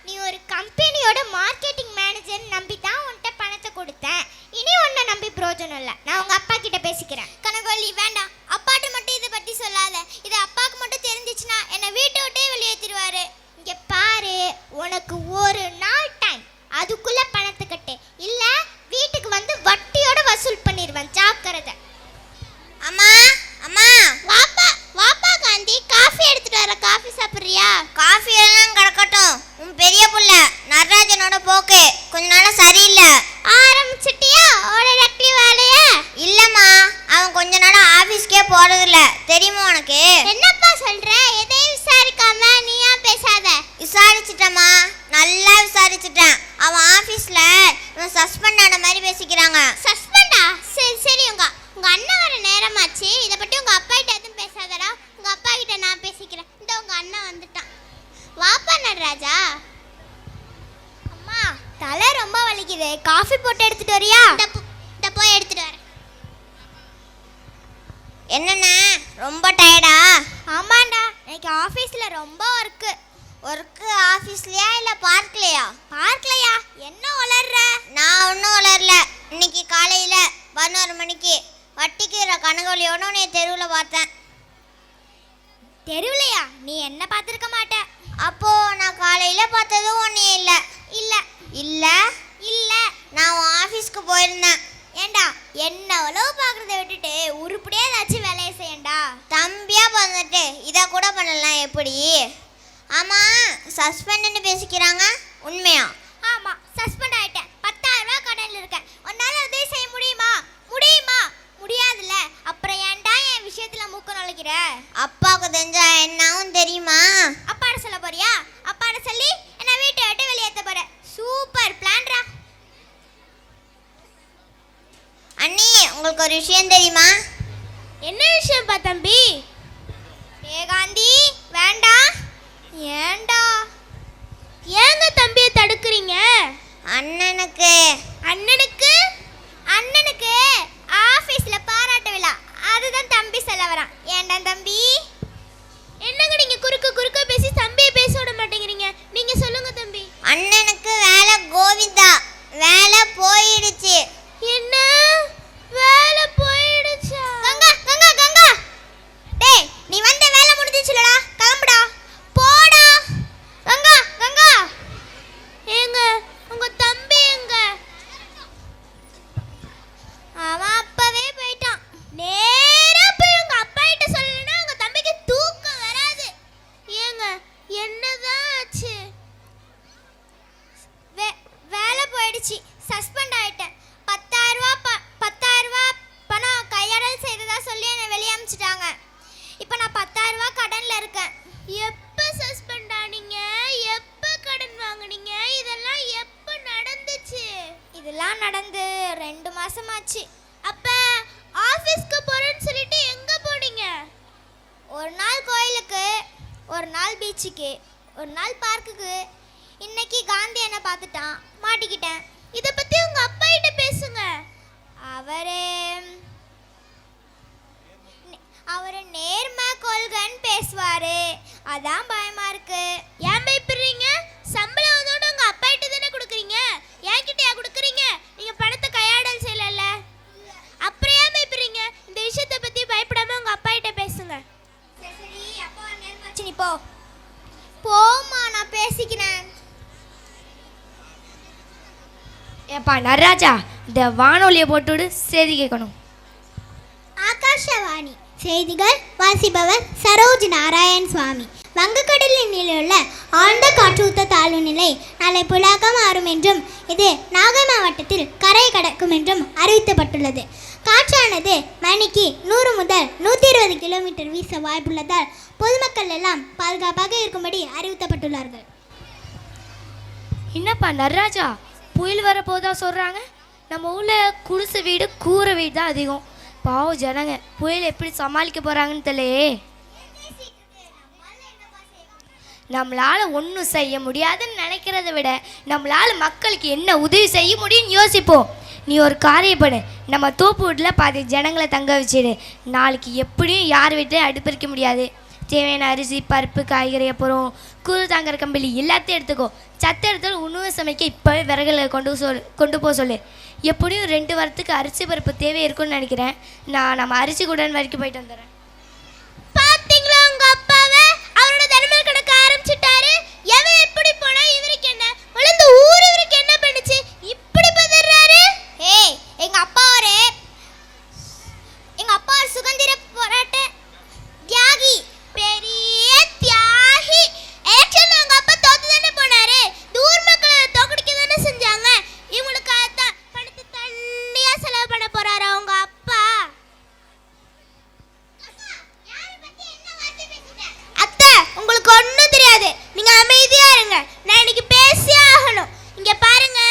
நீ ஒரு கம்பெனியோட மார்க்கெட்டிங் மேனேஜர் நம்பி தான் உன்கிட்ட பணத்தை கொடுத்தேன். இனி உன்னை நம்பி பிரோஜனம் இல்லை. நான் உங்க அப்பா கிட்ட பேசிக்கிறேன். கனகவல்லி, வேண்டாம். அப்பாட்ட மட்டும் இதை பற்றி சொல்லாத. இது அப்பாவுக்கு மட்டும் தெரிஞ்சிச்சுன்னா என்னை வீட்டை விட்டே வெளியேற்றிடுவாரு. இங்க பாரு, உனக்கு 1 நாள் டைம். அதுக்குள்ள பணத்தை கட்டு, இல்ல வீட்டுக்கு வந்து வட்டியோட வசூல் பண்ணிடுவேன். ஜாக்கிரதை. அம்மா அம்மா, வாப்பா வாப்பா காந்தி, காஃபி எடுத்துட்டு வர. காஃபி சாப்பிடுறியா? காஃபி எல்லாம் கிடக்கட்டும். உன் பெரிய புள்ள நடராஜனோட போக்கு கொஞ்ச நாளா சரியில்லை. ஆரம்பிச்சிட்டியா ஓடக்டி வேலைய? இல்லம்மா, அவன் கொஞ்ச நாளா ஆபீஸ்க்கே போறதில்ல. தெரியுமா உனக்கு? என்னப்பா சொல்ற? எதையும் விசாரிக்காம நீயா பேசாத. விசாரிச்சிட்டமா, நல்லா விசாரிச்சிட்டேன். அவன் ஆபீஸ்ல இவன் சஸ்பெண்ட் ஆன மாதிரி பேசிக்கிறாங்க. சஸ்பெண்டா? சரி சரி, உங்க அண்ணன் வர நேரமாச்சு. இதை பற்றி உங்க அப்பா கிட்ட எதுவும் பேசாதடா. உங்க அப்பா கிட்ட நான் பேசிக்கிறேன். இந்த உங்க அண்ணன் வந்துட்டான். வாப்பா நடராஜா. அம்மா, தலை ரொம்ப வலிக்குது. காஃபி போட்டு எடுத்துட்டு வரியா? இந்த போய் எடுத்துட்டு வரேன். என்னண்ணா, ரொம்ப டயர்டா? ஆமாண்டா, இன்னைக்கு ஆஃபீஸ்ல ரொம்ப ஒர்க்கு. ஆஃபீஸ்லையா இல்லை பார்க்லையா? பார்க்லையா? என்ன உளர்ற? நான் ஒன்றும் உளரல. இன்னைக்கு காலையில் 11 மணிக்கு வட்டிக்கிற கனகவல்லியோட நீ தெருவில் பார்த்தேன். தெருவிலையா? நீ என்ன பார்த்துருக்க மாட்ட. அப்போ நான் காலையில் பார்த்ததும் ஒன்றே இல்லை. இல்லை இல்லை இல்லை, நான் உன் ஆஃபீஸ்க்கு போயிருந்தேன். ஏண்டா, என்ன உழவு பார்க்குறத விட்டுட்டு உருப்படியாக ஏதாச்சும் வேலையை செய்யண்டா. தம்பியாக வந்துட்டு இதை கூட பண்ணலாம் எப்படி? ஆமாம், சஸ்பெண்டுன்னு பேசிக்கிறாங்க, உண்மையா? ஆமாம், சஸ்பெண்ட் ஆகிட்டேன். 10,000 ரூபா கடனில் இருக்கேன். உன்னால் உதவி செய்ய முடியுமா? முடியாதுல்ல. அப்புறம் ஏன்டா என் விஷயத்தில் மூக்க நுழைக்கிற? அப்பாவுக்கு தெரிஞ்சா என்னாவும் தெரியுமா? அப்பாட சொல்ல போறியா? அப்பாட சொல்லி என்ன வீட்டை விட்டு வெளியேற்ற போற. சூப்பர் பிளான்ரா. அண்ணி, உங்களுக்கு ஒரு விஷயம் தெரியுமா? என்ன விஷயம்ப்பா தம்பி? காந்தி, வேண்டாம். ஏண்டா? ஏங்க தம்பியை தடுக்கிறீங்க? அண்ணனுக்கு ஆபீஸ்ல பாராட்டு விழா, அதுதான் தம்பி சொல்ல வரான். ஏண்டா தம்பி? என்னங்க நீங்க குறுக்க பேசி தம்பியை பேச விட மாட்டேங்கிறீங்க? நீங்க சொல்லுங்க தம்பி. அண்ணனுக்கு வேலை கோவிந்தா, வேலை போயிடுச்சு. என்ன வேலை போயிடுச்சா? கங்கா கங்கா கங்கா, டேய், நீ வந்த வேலை முடிஞ்சிச்சுலடா, கிளம்புடா, போடா. கங்கா கங்கா, ஏங்க உங்க தம்பி எங்க? அவன் அப்பவே போயிட்டான். நேரா போய் உங்க அப்பா கிட்ட சொல்லலனா உங்க தம்பி பேச்சுக்கே. ஒரு நாள் பார்க்குக்கு, இன்னைக்கு காந்தி என்ன பார்த்துட்டான், மாட்டிக்கிட்டேன். இதை பற்றி உங்கள் அப்பா கிட்ட பேசுங்க. அவர் நேர்மை கொள்கைன்னு பேசுவார். அதான் பயமாக இருக்கு. ஏன் பயப்படுறீங்க? சம்பளம் வந்தோட உங்கள் அப்பா கிட்ட தானே கொடுக்குறீங்க, என்கிட்டயா கொடுக்குறீங்க? நீங்கள் பணத்தை கையாடல் செய்யல. அப்புறம் ஏன் பயப்படுறீங்க? இந்த விஷயத்தை பற்றி பயப்படாமல் உங்கள் அப்பா கிட்ட பேசுங்க. சரி, அப்பா நேர்மாச்சு, நீ போம்மா, நான் பேசிக்கிறேன். ஏப்பா நடராஜா, இந்த வானொலியை போட்டுவிடு, செய்தி கேட்கணும். ஆகாஷவாணி செய்திகள் வாசிப்பவர் சரோஜ் நாராயண் சுவாமி. வங்கக்கடலில் உள்ள ஆழ்ந்த காற்றழுத்த தாழ்வு நிலை நாளை புலாக மாறும் என்றும் இது நாகை மாவட்டத்தில் கரை கடக்கும் என்றும் அறிவிக்கப்பட்டுள்ளது. காற்றானது மணிக்கு 100 முதல் 120 கிலோமீட்டர் வீச வாய்ப்புள்ளதால் பொதுமக்கள் எல்லாம் பாதுகாப்பாக இருக்கும்படி அறிவிக்கப்பட்டுள்ளார்கள். என்னப்பா நடராஜா, புயல் வரப்போதா சொல்கிறாங்க? நம்ம ஊரில் குடிசை வீடு கூரை வீடு தான் அதிகம். பாவம் ஜனங்க புயல் எப்படி சமாளிக்க போகிறாங்கன்னு தெரியலையே. நம்மளால் ஒன்றும் செய்ய முடியாதுன்னு நினைக்கிறத விட நம்மளால் மக்களுக்கு என்ன உதவி செய்ய முடியும்னு யோசிப்போம். நீ ஒரு காரியம் பண்ணு, நம்ம தோப்பு வீட்டில் பாதி ஜனங்களை தங்க வச்சிடு. நாளைக்கு எப்படியும் யார் வீட்டையும் அடுப்பறிக்க முடியாது. தேவையான அரிசி, பருப்பு, காய்கறி, அப்புறம் குரு தாங்கிற கம்பளி எல்லாத்தையும் எடுத்துக்கோ. சத்த எடுத்தாலும் உணவு சமைக்க இப்போவே விறகுல கொண்டு போக சொல்லு. எப்படியும் 2 வாரத்துக்கு அரிசி பருப்பு தேவை இருக்குன்னு நினைக்கிறேன். நம்ம அரிசி கூடன் வரைக்கும் போயிட்டு வந்துடுறேன். பாத்தீங்களா உங்க அப்பாவை? அவரோட தர்ம கணக்க ஆரம்பிச்சிட்டாரு. எவன் எப்படி போனா இவருக்கு என்ன? வளர்ந்த ஊர் இவருக்கு என்ன பண்ணுச்சு? இப்படி பதறாரு. ஏய், எங்க அப்பா சுதந்திர போராட்ட தியாகி, பெரிய தியாகி. எலெக்ஷன்ல உங்க அப்பா தோத்து தானே போனாரு. ஊர் மக்களை தோக்கடிக்க தானே செஞ்சாங்க. இவங்களுக்காக தான் பணத்தை தண்ணியா செலவு பண்ண போறாரா உங்க அப்பா? அத்தை, உங்களுக்கு ஒன்றும் தெரியாது. நீங்க அமைதியா இருங்க. நான் இன்னைக்கு பேசியே ஆகணும். இங்க பாருங்க,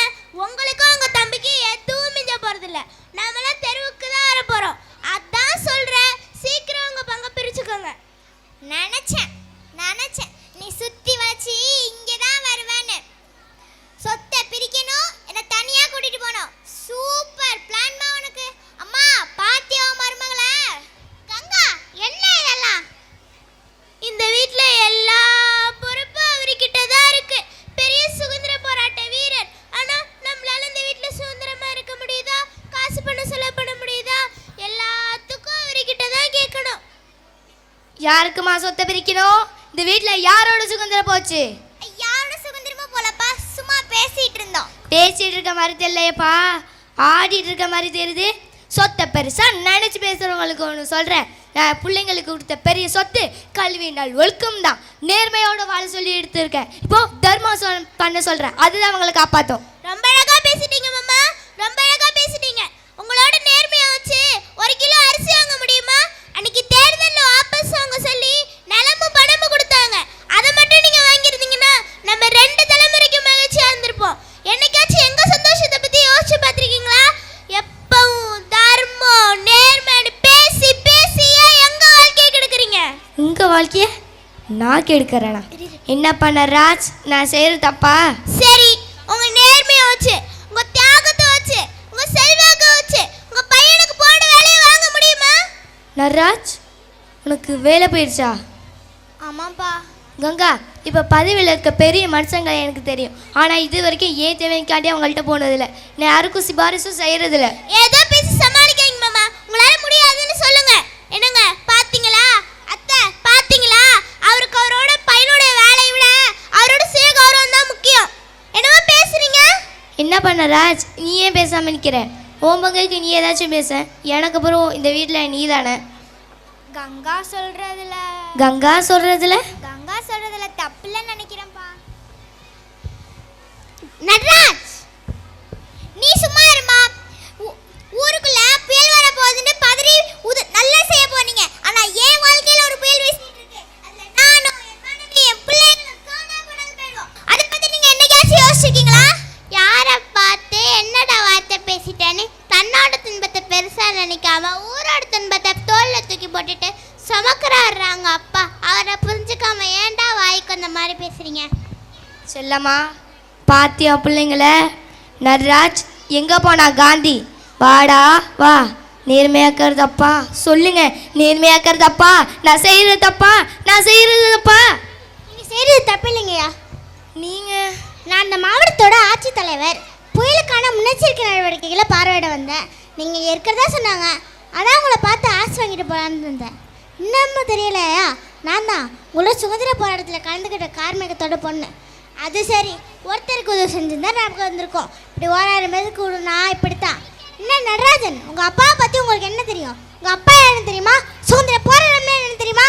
உங்களுக்கும் உங்க தம்பிக்கு எதுவும் மிஞ்ச போறது இல்ல. நாமெல்லாம் தெருவுக்கு தான் வர போறோம். அதான் சொல்றேன், சீக்கிரம் உங்க பங்க பிரிச்சுக்கோங்க. நினைச்சேன் நீ சுத்தி வச்சு இங்கதான் வருவேன்னு. சொத்தை பிரிக்கணும், என்ன தனியா கூட்டிட்டு போனோம். சூப்பர் பிளான்மா உனக்கு. அம்மா பாத்தியா மருமகள? கங்கா, என்ன இதெல்லாம்? இந்த வீட்ல எல்லா பொறுப்பும் அவர்கிட்ட தான் இருக்கு. பெரிய சுதந்திர போராட்ட வீரர். ஆனா நம்மளால இந்த வீட்ல சுதந்திரமா இருக்க முடியுதா? காசு பணம் செலவு பண்ண முடியுதா? எல்லாத்துக்கும் அவர்கிட்ட தான் கேட்கணும். யாருக்குமா சொத்தை பிரிக்கணும்? இந்த வீட்டில் யாரோட சுதந்திரம் போச்சு? யாரோட சுதந்திரமா போலப்பா, சும்மா பேசிட்டு இருந்தோம். பேசிட்டு இருக்க மாதிரி தெரியலையப்பா, ஆடிட்டு இருக்க மாதிரி தெரியுது. சொத்தை பெருசா நினைச்சு பேசுறவங்களுக்கு ஒன்று சொல்றேன். நான் பிள்ளைங்களுக்கு கொடுத்த பெரிய சொத்து கல்வினால் ஒழுக்கம் தான். நேர்மையோட வாழ சொல்லி எடுத்திருக்கேன். இப்போ தர்மம் பண்ண சொல்றேன், அதுதான் அவங்களை காப்பாற்றும். ரொம்ப அழகா பேசிட்டீங்க மாமா, ரொம்ப அழகா பேசிட்டீங்க. உங்களோட நேர்மையை வச்சு 1 கிலோ அரிசி வாங்க முடியுமா? அன்னைக்கு தேர்தல்ல வாபஸ் வாங்க சொல்லி நிலமும் பணமும் கொடுத்தாங்க. அதை மட்டும் நீங்க வாங்கியிருந்தீங்கன்னா நம்ம 2 தலைமுறைக்கு மகிழ்ச்சியா இருந்திருப்போம். என்னைக்காச்சும் எங்க சந்தோஷத்தை பத்தி யோசிச்சு பார்த்திருக்கீங்களா? எப்பவும் தர்மம் நேர்மைன்னு பேசி பேசியே எங்க வாழ்க்கையை கெடுக்குறீங்க. உங்க வாழ்க்கைய நான் கெடுக்கிறேனா? என்ன பண்ண ராஜ், நான் செய்யறது தப்பா? சரி, உங்க நேர்மையை வச்சு, உங்க தியாகத்தை வச்சு, உங்க செல்வாக்கை வச்சு உங்க பையனுக்கு போன வேலையை வாங்க முடியுமா? நர்ராஜ், உனக்கு வேலை போயிடுச்சா? ஆமாப்பா. கங்கா, இப்போ பதவியில் இருக்க பெரிய மனுஷங்களை எனக்கு தெரியும். ஆனால் இது வரைக்கும் ஏன் தேவைக்காண்டி அவங்கள்ட்ட போனதில்லை. நான் யாருக்கும் சிபாரிசும் செய்யறதில்ல. ஏதோ பேசி சமாளிக்காதீங்க மாமா. உங்களால முடியாதுன்னு சொல்லுங்க. என்னங்க பாத்தீங்களா அத்தை, பாத்தீங்களா? அவருக்கு அவரோட பையனோட வேலையை விட அவரோட சுய கௌரவம் தான் முக்கியம். என்னவோ பேசுறீங்க? என்ன பண்ண ராஜ், நீ ஏன் பேசாமல் நிற்கிற? உன் பங்குக்கு நீ ஏதாச்சும் பேச. எனக்கு அப்புறம் இந்த வீட்டில் நீ தானே. கங்கா சொல்றதுல தப்புலன்னு நினைக்கிறேன்ப்பா. நட்ராஜ், நீ சும்மா இருமா. ஊருக்குள்ள புயல் வர போகுதுன்னு பதறி நல்லா செய்ய போனீங்க. ஆனா என் வாழ்க்கையில ஒரு புயல் வீசிட்டு இருக்கு. அதுல நானும் என் மனைவி என் பிள்ளைகளும் காணா போனது போயிடுவோம். அதை பத்தி நீங்க என்னைக்காச்சும் யோசிச்சிருக்கீங்களா? யாரை பார்த்து என்னடா வார்த்தை பேசிட்டேன்னு தன்னோட துன்பத்தை பெருசா நினைக்காம ஊரோட துன்பத்தை தோல்ல தூக்கி போட்டுட்டு சுமக்கிறா வர்றாங்க அப்பா. அவரை புரிஞ்சுக்காம ஏன்டா வாய்க்கு அந்த மாதிரி பேசுறீங்க? செல்லம்மா பாத்தியா பிள்ளைங்கள? நட்ராஜ் எங்கே போனா? காந்தி வாடா வா. நேர்மையாக்கிறதப்பா சொல்லுங்க. நேர்மையாக்கிறதப்பா நான் செய்கிறது தப்பா? நான் செய்கிறது தப்பா? நீங்கள் செய்கிறது தப்பு இல்லைங்கய்யா. நீங்கள் நான் இந்த மாவட்டத்தோட ஆட்சித்தலைவர். புயலுக்கான முன்னெச்சரிக்கை நடவடிக்கைகளை பார்வையிட வந்தேன். நீங்கள் இருக்கிறதா சொன்னாங்க, அதான் உங்களை பார்த்து ஆசை வாங்கிட்டு போகலான்னு இருந்தேன். இன்னமும் தெரியலையா? நான் தான் உங்களோட சுதந்திர போராட்டத்தில் கலந்துக்கிட்ட கார்மிகத்தோட பொண்ணு. அது சரி, ஒருத்தருக்கு உதவி செஞ்சுருந்தா நமக்கு வந்திருக்கோம். இப்படி 1000 பேருக்கு விடுனா இப்படித்தான். என்ன நடராஜன், உங்கள் அப்பாவை பற்றி உங்களுக்கு என்ன தெரியும்? உங்கள் அப்பா என்னன்னு தெரியுமா? சுதந்திர போராட்டம்னா என்னன்னு தெரியுமா?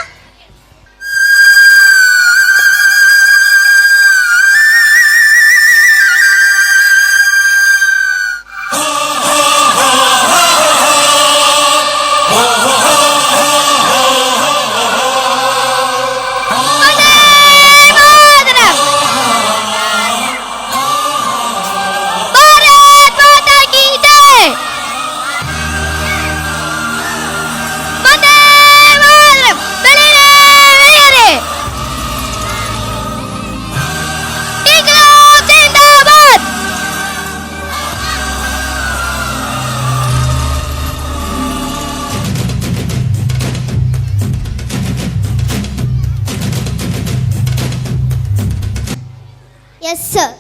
Yes sir.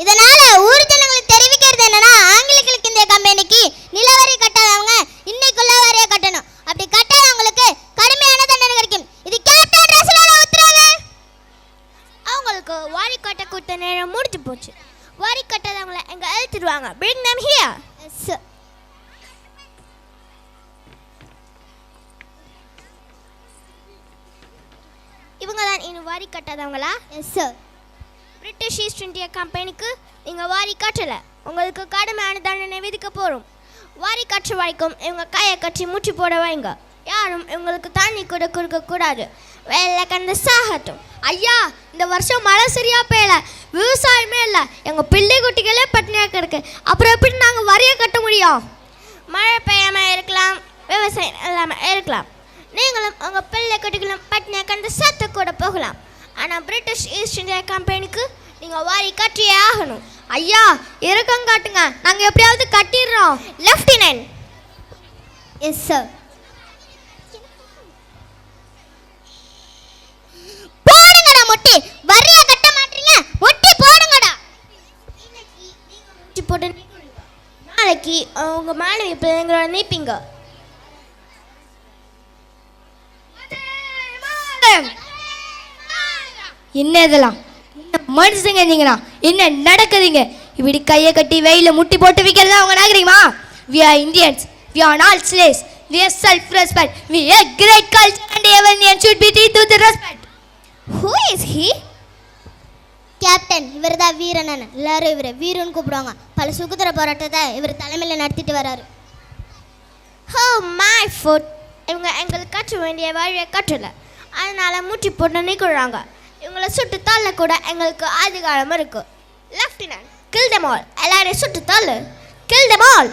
இதனால் ஊர் ஜனங்களுக்கு தெரிவிக்கிறது என்னன்னா, ஆங்கிலேயர்களுக்கு இந்த கம்பெனிக்கு நிலவரி கட்டாதவங்க இன்னைக்குள்ள வரைய கட்டணும். அப்படி கட்டாதவங்களுக்கு கடுமையான தண்டனை கிடைக்கும். இது கேப்டன் ரசலோட உத்தரவு. அவங்களுக்கு வாரி கட்ட கொடுத்த நேரம் முடிஞ்சு போச்சு. வாரி கட்டாதவங்களை எங்க அழுத்திடுவாங்க. Bring them here. Yes sir. இவங்க தான் இன்னும் வாரி கட்டாதவங்களா? Yes sir. British East India கம்பெனிக்கு நீங்கள் வாரி கட்டலை, உங்களுக்கு கடுமையான தண்டனை விதிக்க போகிறோம். வாரி கட்டுற வரைக்கும் இவங்க கையை கட்டி மூச்சு போட வைங்க. யாரும் இவங்களுக்கு தண்ணி கூட கொடுக்கக்கூடாது. வெள்ளை கண்டு சாகட்டும். ஐயா, இந்த வருஷம் மழை சரியா பெய்யல, விவசாயமே இல்லை, எங்கள் பிள்ளை குட்டிகளே பட்டினியாக கிடக்கு. அப்புறம் எப்படி நாங்கள் வரியை கட்ட முடியும்? மழை பெய்யாமல் இருக்கலாம், விவசாயம் இல்லாமல் இருக்கலாம். நீங்களும் உங்கள் பிள்ளை குட்டிகளும் பட்டினியாக கண்டு சத்த கூட போகலாம். ஆனால் பிரிட்டிஷ் ஈஸ்ட் இந்தியா கம்பெனிக்கு நீங்கள் வாரி கட்டியே ஆகணும். ஐயா, இறக்கம் காட்டுங்க, நாங்கள் எப்படியாவது கட்டிடுறோம். லெஃப்டினன்ட். Yes sir. போடுங்கடா மொட்டி. வரியா கட்ட மாட்டீங்க, மொட்டி போடுங்கடா. மொட்டி போட்டு நாளைக்கு உங்கள் மாணவி பிள்ளைங்களோட நீப்பீங்க. என்ன இதெல்லாம்? மனுஷங்க நீங்களா? என்ன நடக்குதுங்க? இப்படி கையை கட்டி வெயில முட்டி போட்டு விற்கிறதா அவங்க நாகரிகமா? We are Indians. We are not slaves. We are self-respect. We are great culture and everyone should be treated with respect. Who is he? Captain. இவர் தான் வீரன். எல்லாரும் இவரை வீரன் கூப்பிடுவாங்க. பல சுதந்திர போராட்டத்தை இவர் தலைமையில் நடத்திட்டு வர்றாரு. Oh my foot. இவங்க எங்களுக்கு கட்ட வேண்டிய வழியை கட்டலை, அதனால முட்டி போட்டு நிற்கிறாங்க. இவங்களை சுட்டு தள்ள கூட எங்களுக்கு அதிகாரம் இருக்கு. Lieutenant, kill them all. எல்லாரையும் சுட்டு தள்ளு. Kill them all.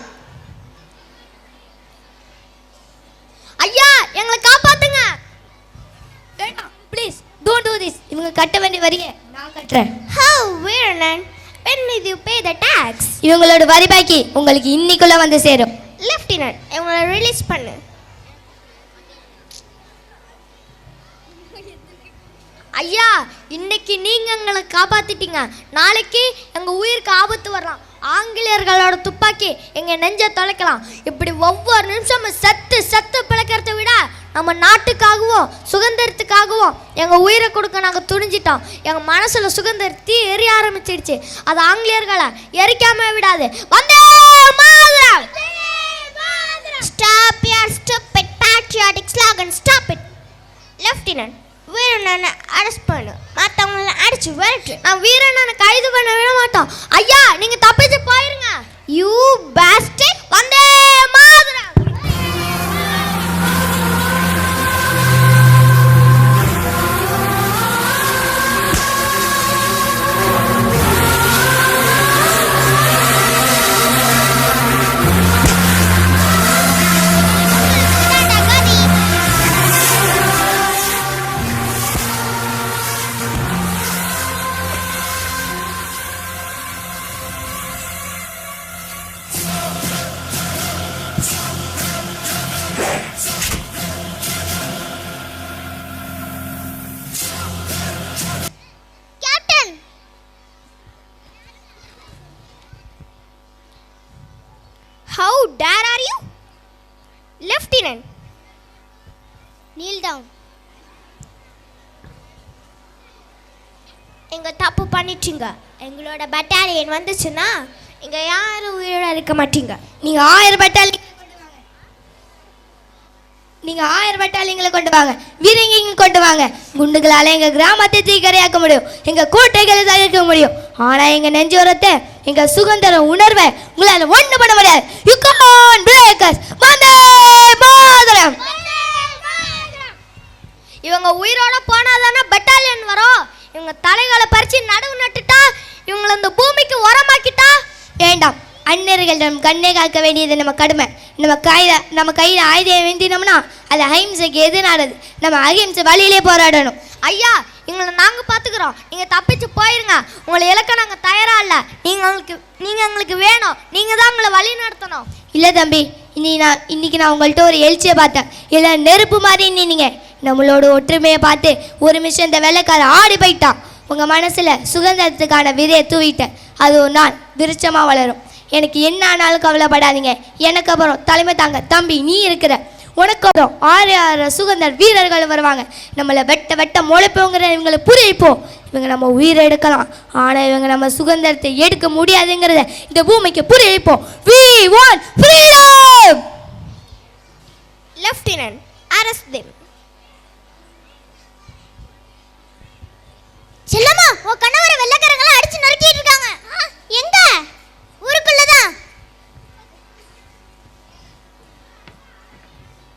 ஐயா, எங்களை காப்பாத்துங்க. Please don't do this. இவங்க கட்ட வேண்டிய வரியை நான் கட்டுறேன். How வீரன், when did you pay the tax? இவங்களோட வரி பாக்கி உங்களுக்கு இன்னைக்குள்ள வந்து சேரும். லெஃப்டினன்ட், இவங்களை ரிலீஸ் பண்ணு. ஐயா, இன்னைக்கு நீங்க எங்களை காப்பாத்திட்டீங்க, நாளைக்கு எங்க உயிருக்கு ஆபத்து வரலாம். ஆங்கிலேயர்களோட துப்பாக்கி எங்க நெஞ்ச தொலைக்கலாம். இப்படி ஒவ்வொரு நிமிஷமும் சத்து சத்து பிழைக்கிறத விட நம்ம நாட்டுக்காகவும் சுதந்திரத்துக்காகவும் எங்க உயிரை கொடுக்க நாங்க துணிஞ்சிட்டோம். எங்க மனசுல சுதந்திர தீ எரிய ஆரம்பிச்சிடுச்சு. அது ஆங்கிலேயர்களை எரிக்காம விடாது. Vande Mataram. Stop your stupid patriotic slogan. Stop it. Lieutenant, வீரனை அரெஸ்ட் பண்ணு, மற்றவங்கள அடிச்சு விரட்டு. நான் வீரனை கைது பண்ண விட மாட்டோம். ஐயா, நீங்க தப்பிச்சு போயிருங்க. You bastard. Vande Mataram. kneel down. எங்க தப்பு பண்ணிட்டீங்க. எங்களோட பட்டாலியன் வந்துச்சுன்னா இங்க யாரும் உயிரோட இருக்க மாட்டீங்க. நீங்க 1000 பட்டாளிங்களை கொண்டு வாங்க, வீரங்க கொண்டு வாங்க. குண்டுகளால எங்க கிராமத்தை தீக்கரையாக்க முடியும், எங்க கோட்டைகளை தகர்க்க முடியும். ஆனா எங்க நெஞ்சோரத்தை, எங்க சுதந்திர உணர்வை உங்களால ஒண்ணு பண்ண முடியாது. You can't break us. Vande Mataram. இவங்க உயிரோட போனாதானே பட்டாலியன் வரும். இவங்க தலைகளை பறிச்சு நடுவு நட்டுட்டா, இவங்களை இந்த பூமிக்கு உரமாக்கிட்டா. வேண்டாம், அந்நியர்களிடம் கண்ணை காக்க வேண்டியது நம்ம கடமை. நம்ம கையில் ஆயுதம் வேண்டினோம்னா அது அஹிம்சைக்கு எதிரானது. நம்ம அஹிம்சை வழியிலே போராடணும். ஐயா, எங்களை நாங்கள் பார்த்துக்குறோம், நீங்கள் தப்பிச்சு போயிருங்க. உங்களை இழக்க நாங்கள் தயாராக இல்லை. நீங்கள் எங்களுக்கு வேணும், நீங்கள் தான் எங்களை வழி நடத்தணும். இல்லை தம்பி, இன்னைக்கு நான் உங்கள்கிட்ட ஒரு எழுச்சியை பார்த்தேன். எல்லாம் நெருப்பு மாதிரி நின்னீங்க. நம்மளோட ஒற்றுமையை பார்த்து ஒரு நிமிஷம் இந்த வெள்ளைக்காரன் ஆடி போயிட்டான். உங்கள் மனசில் சுதந்திரத்துக்கான விதையை தூவிட்டேன். அது ஒரு நாள் விருட்சமாக வளரும். எனக்கு என்ன ஆனாலும் கவலைப்படாதீங்க. எனக்கு அப்புறம் தலைமை தாங்க தம்பி நீ இருக்கிற. உனக்கு அப்புறம் 6 சுதந்திர வீரர்கள் வருவாங்க. நம்மளை வெட்ட முளைப்போங்கிற இவங்களை புரியப்போம். இவங்க நம்ம உயிரை எடுக்கலாம், ஆனால் இவங்க நம்ம சுதந்திரத்தை எடுக்க முடியாதுங்கிறத இந்த பூமிக்கு புரியப்போம். We want freedom. Lieutenant, arrest them. செல்லம்மா, உன் கணவரை வெள்ளைக்காரங்கள அடிச்சு நறுக்கிட்டு இருக்காங்க. எங்க? ஊருக்குள்ளதான்.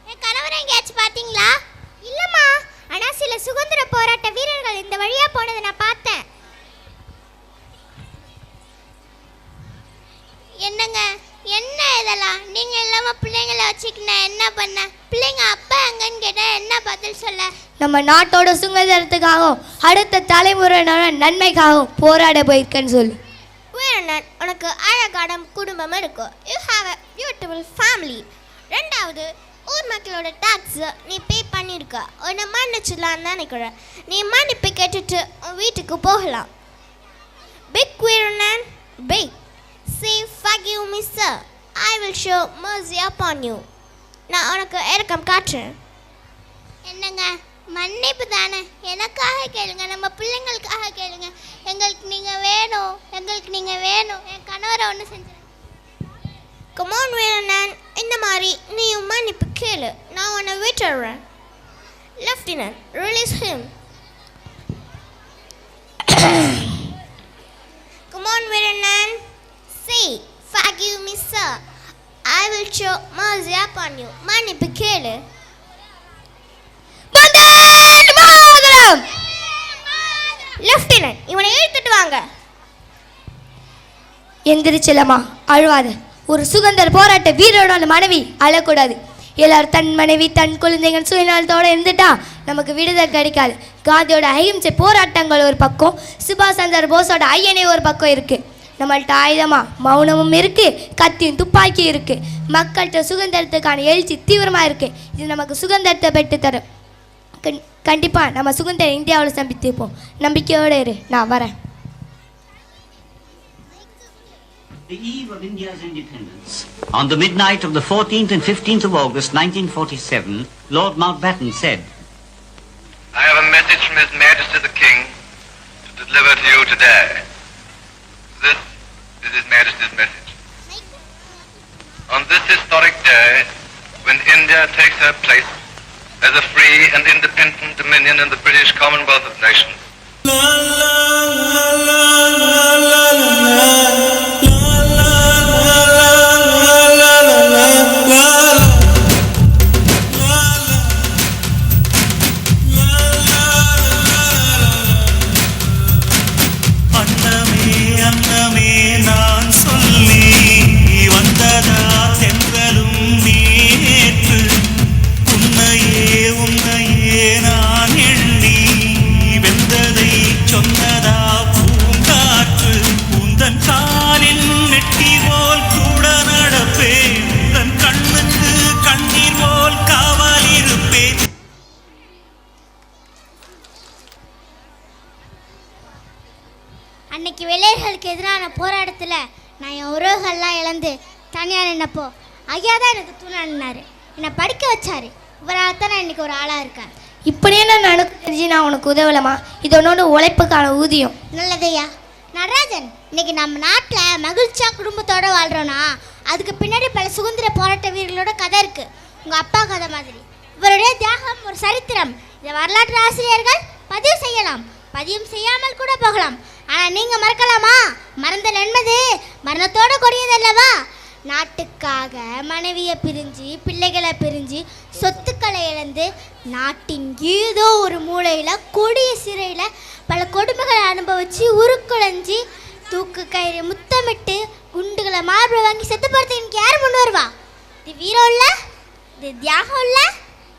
என் கணவரை எங்கேயாச்சும் பாத்தீங்களா? இல்லம்மா, ஆனா சில சுதந்திர போராட்ட வீரர்கள் இந்த வழியா போனதை நான் பார்த்தேன். என்னங்க, என்ன இதெல்லாம்? நீங்க இல்லாம பிள்ளைங்களை வச்சுக்கினா என்ன பண்ண? பிள்ளைங்க அப்பா எங்கன்னு கேட்டா என்ன பதில் சொல்ல? நம்ம நாட்டோட சுதந்திரத்துக்காகவும் அடுத்த தலைமுறையினோட நன்மைக்காகவும் போராட போயிருக்கேன்னு சொல்லு. வீரண்ணன், உனக்கு அழகான குடும்பம் இருக்கும். You have a beautiful family. ரெண்டாவது, ஊர் மக்களோட டாக்ஸ் நீ பே பண்ணியிருக்க. உன்னை மன்னிச்சிடலான்னு நினைக்கிறேன். நீ மன்னிப்பு கேட்டுட்டு உன் வீட்டுக்கு போகலாம். Beg Veerannan, beg. Say forgive me sir. I will show mercy upon you. நான் உனக்கு இரக்கம் காட்டுறேன். என்னங்க, மன்னிப்பு தானே? எனக்காக கேளுங்க, நம்ம பிள்ளைங்களுக்காக கேளுங்க. எங்களுக்கு நீங்கள் வேணும், எங்களுக்கு நீங்கள் வேணும். என் கணவரை ஒன்று செஞ்சுருங்க. கமான் வீரண்ணன், இந்த மாதிரி நீயும் மன்னிப்பு கேளு. நான் உன்னை விட்டுடுறேன். Lieutenant, release him. Come on Veerannan, say forgive me sir. I will show mercy upon you. மன்னிப்பு கேளு. லெஃப்டினன்ட், இவனை இழுத்துட்டு வாங்க. எந்திரிச்சலமா, அழுவாத. ஒரு சுதந்திர போராட்ட வீரரோட மனைவி அழக்கூடாது. எல்லாரும் தன் மனைவி தன் குழந்தைங்க சுயநலத்தோடு இருந்துட்டா நமக்கு விடுதலை கிடைக்காது. காந்தியோட அஹிம்சை போராட்டங்கள் ஒரு பக்கம், சுபாஷ் சந்திர போஸோட ஐயனே ஒரு பக்கம் இருக்குது. நம்மள்ட்ட ஆயுதமா மௌனமும் இருக்குது, கத்தியும் துப்பாக்கி இருக்குது. மக்கள்கிட்ட சுதந்திரத்துக்கான எழுச்சி தீவிரமாக இருக்குது. இது நமக்கு சுதந்திரத்தை பெற்றுத்தரும். கண்டிப்பாக நம்ம சுதந்திர இந்தியாவில் சம்பித்திருப்போம். நம்பிக்கையோடு இரு, நான் வரேன். The eve of India's independence, on the midnight of the 14th and 15th of August 1947, Lord Mountbatten said, I have a message from His Majesty the King to deliver to you today. This is His Majesty's message. On this historic day, when India takes her place as a free and independent dominion in the British Commonwealth of Nations, அன்னைக்கு வெள்ளையர்களுக்கு எதிரான போராட்டத்தில் நான் என் உறவுகள்லாம் இழந்து தனியாக நின்னப்போ ஐயா தான் எனக்கு துணை நின்னாரு. என்னை படிக்க வச்சாரு. இவரால் தான் நான் இன்னைக்கு ஒரு ஆளாக இருக்கேன். இப்படியே நான் தெரிஞ்சு நான் உனக்கு உதவலமா? இது உன்னோட உழைப்புக்கான ஊதியம். நல்லதையா. நடராஜன், இன்னைக்கு நம்ம நாட்டில் மகிழ்ச்சியாக குடும்பத்தோடு வாழ்கிறோன்னா அதுக்கு பின்னாடி பல சுதந்திர போராட்ட வீரர்களோட கதை இருக்குது. உங்கள் அப்பா கதை மாதிரி இவருடைய தியாகம் ஒரு சரித்திரம். இதை வரலாற்று ஆசிரியர்கள் பதிவு செய்யலாம், பதிவு செய்யாமல் கூட போகலாம். ஆனால் நீங்கள் மறக்கலாமா? மறந்தல் என்பது மரணத்தோடு கொடியதல்லவா? நாட்டுக்காக மனைவியை பிரிஞ்சு பிள்ளைகளை பிரிஞ்சு சொத்துக்களை இழந்து நாட்டின் ஏதோ ஒரு மூலையில் கொடிய சிறையில் பல கொடுமைகளை அனுபவித்து உருக்குலைஞ்சி தூக்கு கயிறு முத்தமிட்டு குண்டுகளை மார்பில் வாங்கி செத்துப்படுறதுக்கு யார் முன் வருவா? இது வீரம் இல்லை, இது தியாகம் இல்லை,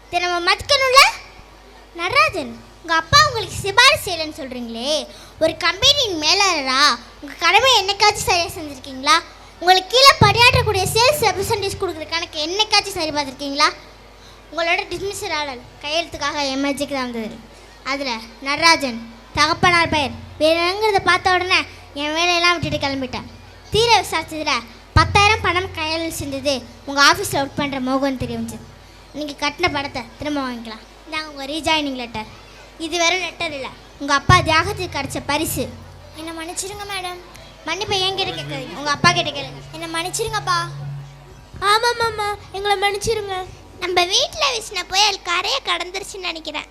இதை நம்ம மதிக்கணும்ல. நடராஜன், உங்கள் அப்பா உங்களுக்கு சிபாரிசு செய்யலைன்னு சொல்கிறீங்களே, ஒரு கம்பெனியின் மேலாளரா உங்கள் கடமை என்னைக்காச்சும் சரியாக செஞ்சுருக்கீங்களா? உங்களுக்கு கீழே பணியாற்றக்கூடிய சேல்ஸ் ரெப்ரசன்டேட்டிவ்ஸ் கொடுக்குற கணக்கு என்னைக்காச்சும் சரி பார்த்துருக்கீங்களா? உங்களோட டிஸ்மிஸல் ஆர்டர் கையெழுத்துக்காக எம்எல்ஜிக்கு தான் வந்தது. அதில் நடராஜன் தகப்பனார் பெயர் வேணுங்கிறத பார்த்த உடனே என் வேலையெல்லாம் விட்டுட்டு கிளம்பிட்டேன். தீர விசாரிச்சதில் 10,000 பணம் கையில் செஞ்சது உங்கள் ஆஃபீஸில் ஒர்க் பண்ணுற மோகன் தெரிய வந்துச்சு. நீங்கள் கட்டின பணத்தை திரும்ப வாங்கிக்கலாம். இதாங்க உங்கள் ரீஜாயினிங் லெட்டர். இது வெறும் லெட்டர் இல்லை, உங்கள் அப்பா தியாகத்துக்கு கிடைச்ச பரிசு. என்னை மன்னிச்சிருங்க மேடம். மன்னிப்பை என்கிட்ட கேட்குறீங்க, உங்கள் அப்பா கிட்ட கேளுங்க. என்னை மன்னிச்சிருங்கப்பா. ஆமாம் ஆமா, எங்களை மன்னிச்சிருங்க. நம்ம வீட்டில் வீசின புயல் கரையை கடந்துருச்சுன்னு நினைக்கிறேன்.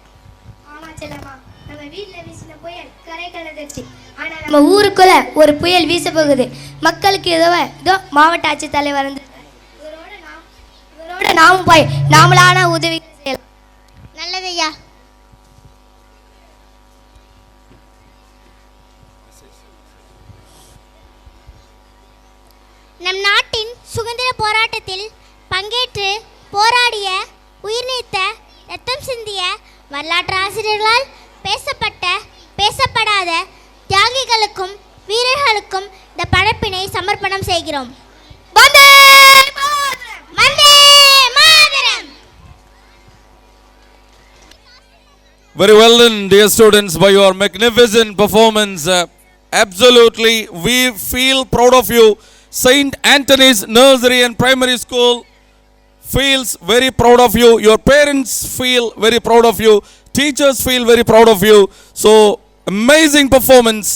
ஆமாம் செல்லம்மா, நம்ம வீட்டில் வீசின புயல் கரை கடந்துருச்சு. ஆனால் நம்ம ஊருக்குள்ள ஒரு புயல் வீச போகுது. மக்களுக்கு இதோ மாவட்ட ஆட்சித்தலைவர் வந்து இவரோட நாமும் போய் நாமளான உதவி செய்யலாம். நல்லதையா. நம் நாட்டின் சுதந்திர போராட்டத்தில் பங்கேற்று போராடிய உயிர் நீத்த ரத்தம் சிந்திய வரலாற்று ஆசிரியர்களால் பேசப்பட்ட பேசப்படாத தியாகிகளுக்கும் வீரர்களுக்கும் இந்த படைப்பினை சமர்ப்பணம் செய்கிறோம். Vande Mataram! Vande Mataram! Very well done, dear students, by your magnificent performance. Absolutely, we feel proud of you. Saint Anthony's Nursery and Primary School feels very proud of you. Your parents feel very proud of you. Teachers feel very proud of you. So, amazing performance.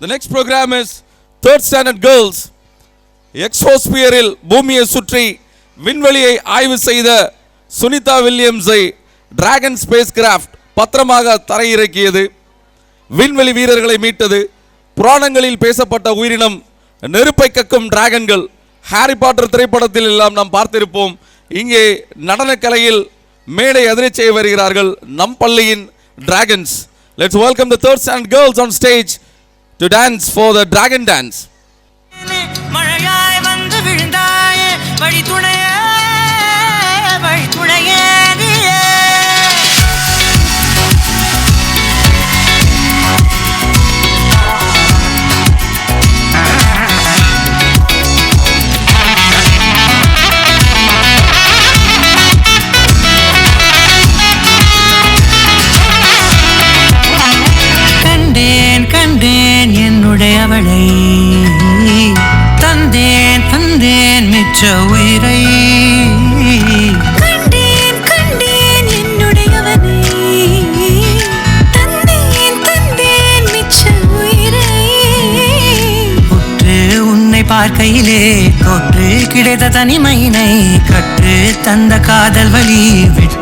The next program is 3rd standard girls. எக்ஸோஸ்பியரில் பூமியை சுற்றி விண்வெளியை ஆய்வு செய்த Sunita வில்லியம்ஸை dragon space craft பத்திரமாக தரையிறக்கியது. விண்வெளி வீரர்களை மீட்டது. புராணங்களில் பேசப்பட்ட உயிரினம் நெருப்பை கக்கும் டிராகன்கள். ஹாரி பாட்டர் திரைப்படத்தில் எல்லாம் நாம் பார்த்திருப்போம். இங்கே நடனக்கலையில் மேடை அதிரச் செய்ய வருகிறார்கள் நம் பள்ளியின் dragons. Let's welcome the 3rd standard girls on stage to dance for the dragon dance. மழையாய் வந்து விழுந்தாயே வழித்துணையே வழித்துணையே கண்டேன் என்னுடைய அவளை தந்தேன் தந்தேன் மிச்ச உயிரை கண்டேன் கண்டேன் என்னுடையவனை தந்தேன் தந்தேன் மிச்ச உயிரை உற்று உன்னை பார்க்கையிலே தொற்று கிடைத்த தனிமையினை கற்று தந்த காதல் வழி விட்டு